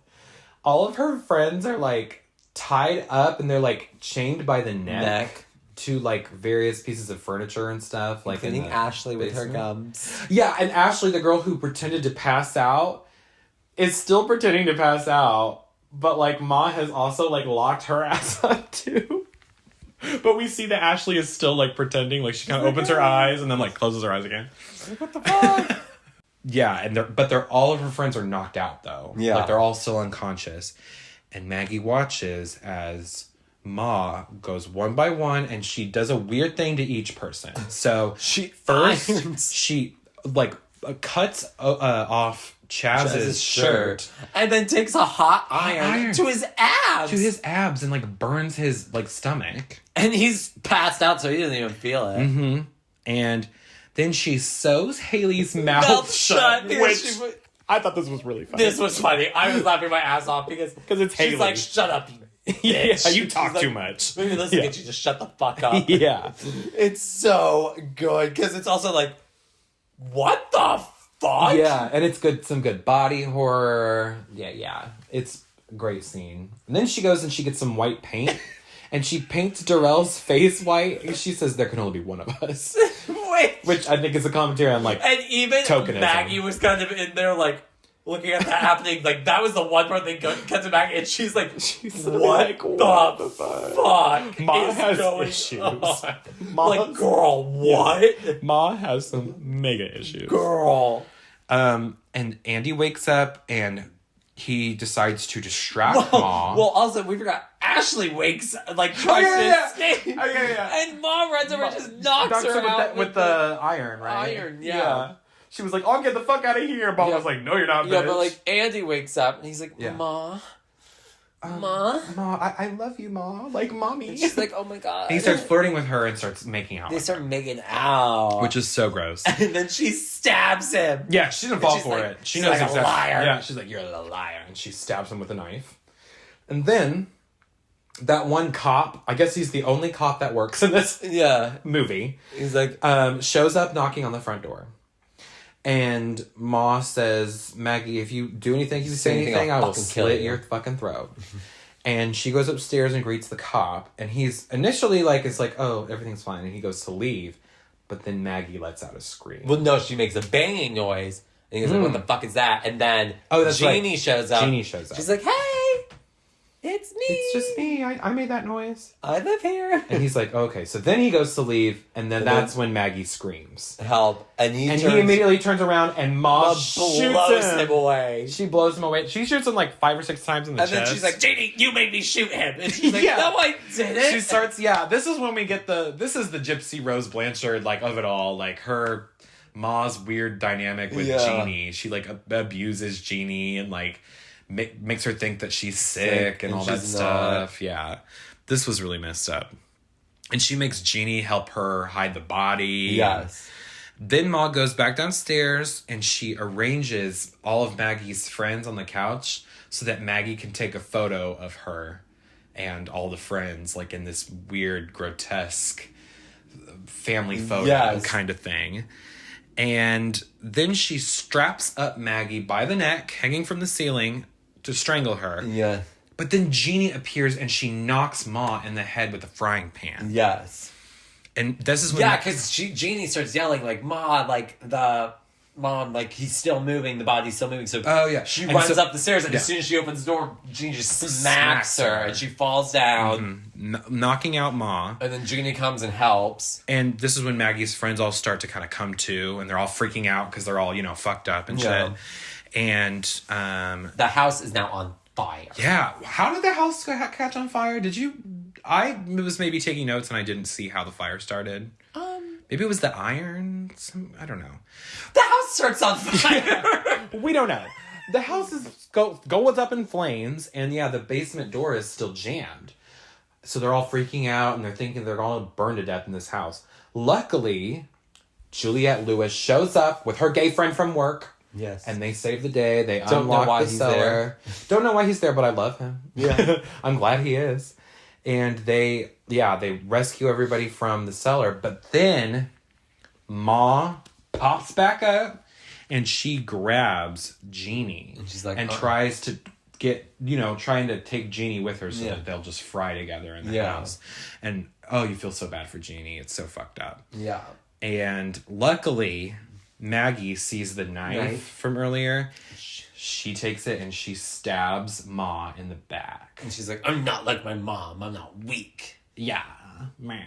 All of her friends are like tied up and they're like chained by the neck. To like various pieces of furniture and stuff. Like including Ashley with her basement. gums. Yeah, and Ashley, the girl who pretended to pass out, is still pretending to pass out. But, like, Ma has also, like, locked her ass up, too. But we see that Ashley is still, like, pretending. Like, she kind of opens her eyes and then, like, closes her eyes again. Like, what the fuck? Yeah, and all of her friends are knocked out, though. Yeah. Like, they're all still unconscious. And Maggie watches as Ma goes one by one, and she does a weird thing to each person. So, she like, cuts off Chaz's shirt. And then takes a hot iron to his abs. And like burns his like stomach. And he's passed out, so he doesn't even feel it. Mm-hmm. And then she sews Haley's mouth shut. Which I thought this was really funny. This was funny. I was laughing my ass off because it's Haley. She's like, shut up, you bitch. Yeah, you talk She's too like, much. Maybe listen to you, just shut the fuck up. Yeah. It's so good because it's also like, what the fuck? Yeah, and it's good, some good body horror. Yeah. It's a great scene. And then she goes and she gets some white paint and she paints Darrell's face white. And she says there can only be one of us. Which I think is a commentary on like and even tokenism. Maggie was kind of in there like looking at that happening. Like that was the one part they cut to Maggie and she's like, what the fuck Ma is has going issues. on? Like, girl, what? Yeah. Ma has some mega issues. Girl. And Andy wakes up and he decides to distract Ma. Well, also, we forgot, Ashley wakes, like, tries to escape. And Ma runs over and just knocks her out with the iron, right? Iron, yeah. She was like, I'll get the fuck out of here. Ma was like, no, you're not, bitch. Yeah, but, like, Andy wakes up and he's like, Ma? Ma, I love you, Ma. Like, mommy. And she's like, oh my god. And he starts flirting with her and starts making out. They start making out. Which is so gross. And then she stabs him. Yeah, she didn't fall for like, it. She knows like exactly. A liar. Yeah, she's like, you're a liar. And she stabs him with a knife. And then that one cop, I guess he's the only cop that works in this movie. He's like, shows up knocking on the front door. And Ma says, Maggie, if you do anything, if you say anything, I will slit your fucking throat. And she goes upstairs and greets the cop. And he's initially like, it's like, oh, everything's fine. And he goes to leave. But then Maggie lets out a scream. Well, no, she makes a banging noise. And he's like, what the fuck is that? And then Jeannie shows up. Jeannie shows up. She's like, hey, it's me. It's just me. I made that noise. I live here. And he's like, okay. So then he goes to leave. And then that's when Maggie screams. Help. And he immediately turns around and Ma blows him away. She blows him away. She shoots him like 5 or 6 times in the chest. And then she's like, Jeannie, you made me shoot him. And she's like, no, I didn't. She starts, this is when we get this is the Gypsy Rose Blanchard, like, of it all. Like, her, Ma's weird dynamic with Jeannie. She, like, abuses Jeannie and, like, makes her think that she's sick and all that stuff. Yeah. This was really messed up. And she makes Jeannie help her hide the body. Yes. Then Ma goes back downstairs and she arranges all of Maggie's friends on the couch so that Maggie can take a photo of her and all the friends, like in this weird, grotesque family photo kind of thing. And then she straps up Maggie by the neck, hanging from the ceiling, to strangle her. Yeah. But then Jeannie appears and she knocks Ma in the head with a frying pan. Yes. And this is when... Yeah, because Jeannie starts yelling, like, Ma, like, the Mom, like, he's still moving, the body's still moving. So she And runs so- up the stairs, and as soon as she opens the door, Jeannie just smacks her, and she falls down. Knocking out Ma. And then Jeannie comes and helps. And this is when Maggie's friends all start to kind of come to, and they're all freaking out because they're all, fucked up and shit. And the house is now on fire. Yeah. How did the house catch on fire? I was maybe taking notes and I didn't see how the fire started. Maybe it was the iron. I don't know. The house starts on fire. We don't know. The house goes up in flames, and the basement door is still jammed. So they're all freaking out, and they're thinking they're going to burn to death in this house. Luckily, Juliette Lewis shows up with her gay friend from work. Yes. And they save the day. They Don't know unlock why the he's cellar. there. Don't know why he's there, but I love him. Yeah. I'm glad he is. And they rescue everybody from the cellar. But then Ma pops back up and she grabs Jeannie. And she's like, and tries to trying to take Jeannie with her so that they'll just fry together in the house. And you feel so bad for Jeannie. It's so fucked up. Yeah. And luckily, Maggie sees the knife from earlier. She takes it and she stabs Ma in the back. And she's like, I'm not like my mom. I'm not weak. Yeah. Meh.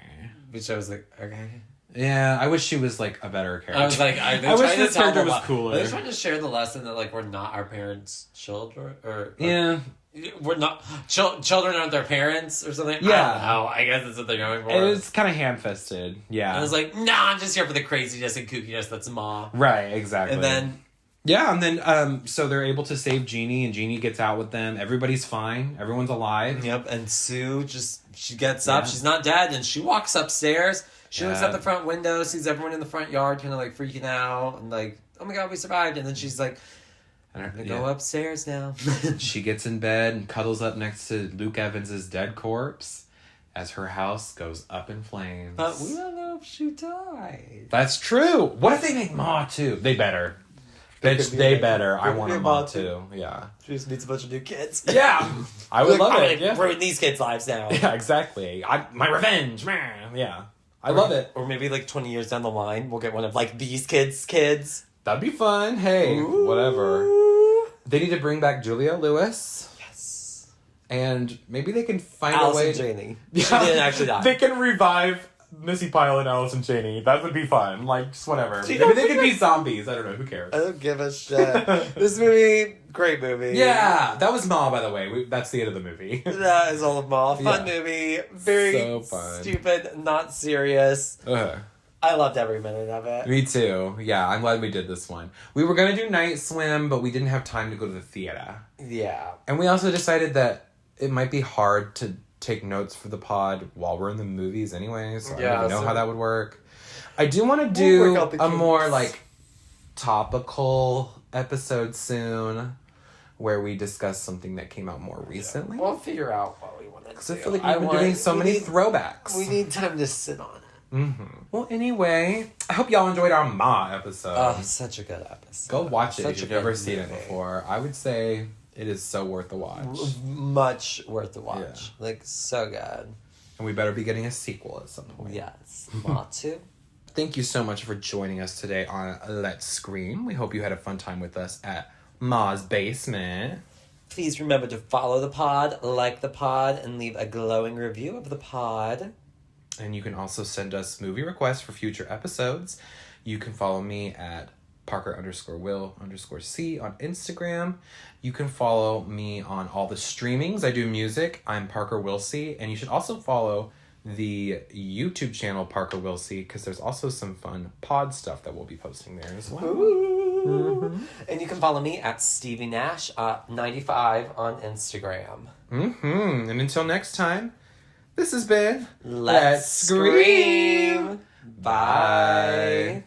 Which I was like, okay. Yeah, I wish she was like a better character. I was like, I wish this character was cooler. They're trying to share the lesson that, like, we're not our parents' children. Or we're not... children aren't their parents or something. Yeah. I don't know. I guess that's what they're going for. It was kind of ham-fisted. Yeah. I was like, nah, I'm just here for the craziness and kookiness that's Ma. Right, exactly. And then... Yeah, and then so they're able to save Jeannie, and Jeannie gets out with them. Everybody's fine. Everyone's alive. Yep, and Sue she gets up. She's not dead, and she walks upstairs. She looks out the front window, sees everyone in the front yard kind of like freaking out, and like, oh my God, we survived. And then she's like, I'm gonna go upstairs now. She gets in bed and cuddles up next to Luke Evans's dead corpse as her house goes up in flames. But we don't know if she died. That's true. What if they make Ma too? They better. Bitch, they better. I want a Ma too. Yeah. She just meets a bunch of new kids. Yeah. I would love it. Yeah. Ruin these kids' lives now. Yeah, exactly. My revenge, man. Yeah. I love it. Or maybe like 20 years down the line, we'll get one of like these kids. That'd be fun. Hey, whatever. They need to bring back Julia Lewis. Yes. And maybe they can find Alice a way and Janie. She didn't actually die. They can revive Missy Pyle and Alice and Cheney. That would be fun. Like, just whatever. Maybe they could be zombies. I don't know. Who cares? I don't give a shit. This movie, great movie. Yeah. That was Ma, by the way. That's the end of the movie. That is all of Ma. Fun movie. Very so fun. Stupid, not serious. I loved every minute of it. Me too. Yeah, I'm glad we did this one. We were going to do Night Swim, but we didn't have time to go to the theater. Yeah. And we also decided that it might be hard to take notes for the pod while we're in the movies anyway, so I don't even know how that would work. I do want to do a more like topical episode soon where we discuss something that came out more recently. We'll figure out what we want to do. Because I feel like we've been doing so many throwbacks. We need time to sit on it. Mm-hmm. Well, anyway, I hope y'all enjoyed our Ma episode. Oh, such a good episode. Go watch it if you've never seen movie. it before. I would say it is so worth the watch. Much worth the watch. Yeah. Like, so good. And we better be getting a sequel at some point. Yes. Ma 2. Thank you so much for joining us today on Let's Scream. We hope you had a fun time with us at Ma's Basement. Please remember to follow the pod, like the pod, and leave a glowing review of the pod. And you can also send us movie requests for future episodes. You can follow me at Parker_Will_C on Instagram. You can follow me on all the streamings. I do music. I'm Parker Willsey. And you should also follow the YouTube channel Parker Willsey because there's also some fun pod stuff that we'll be posting there as well. Mm-hmm. And you can follow me at Stevie Nash 95 on Instagram. Mm-hmm. And until next time, this has been Let's Scream. Bye.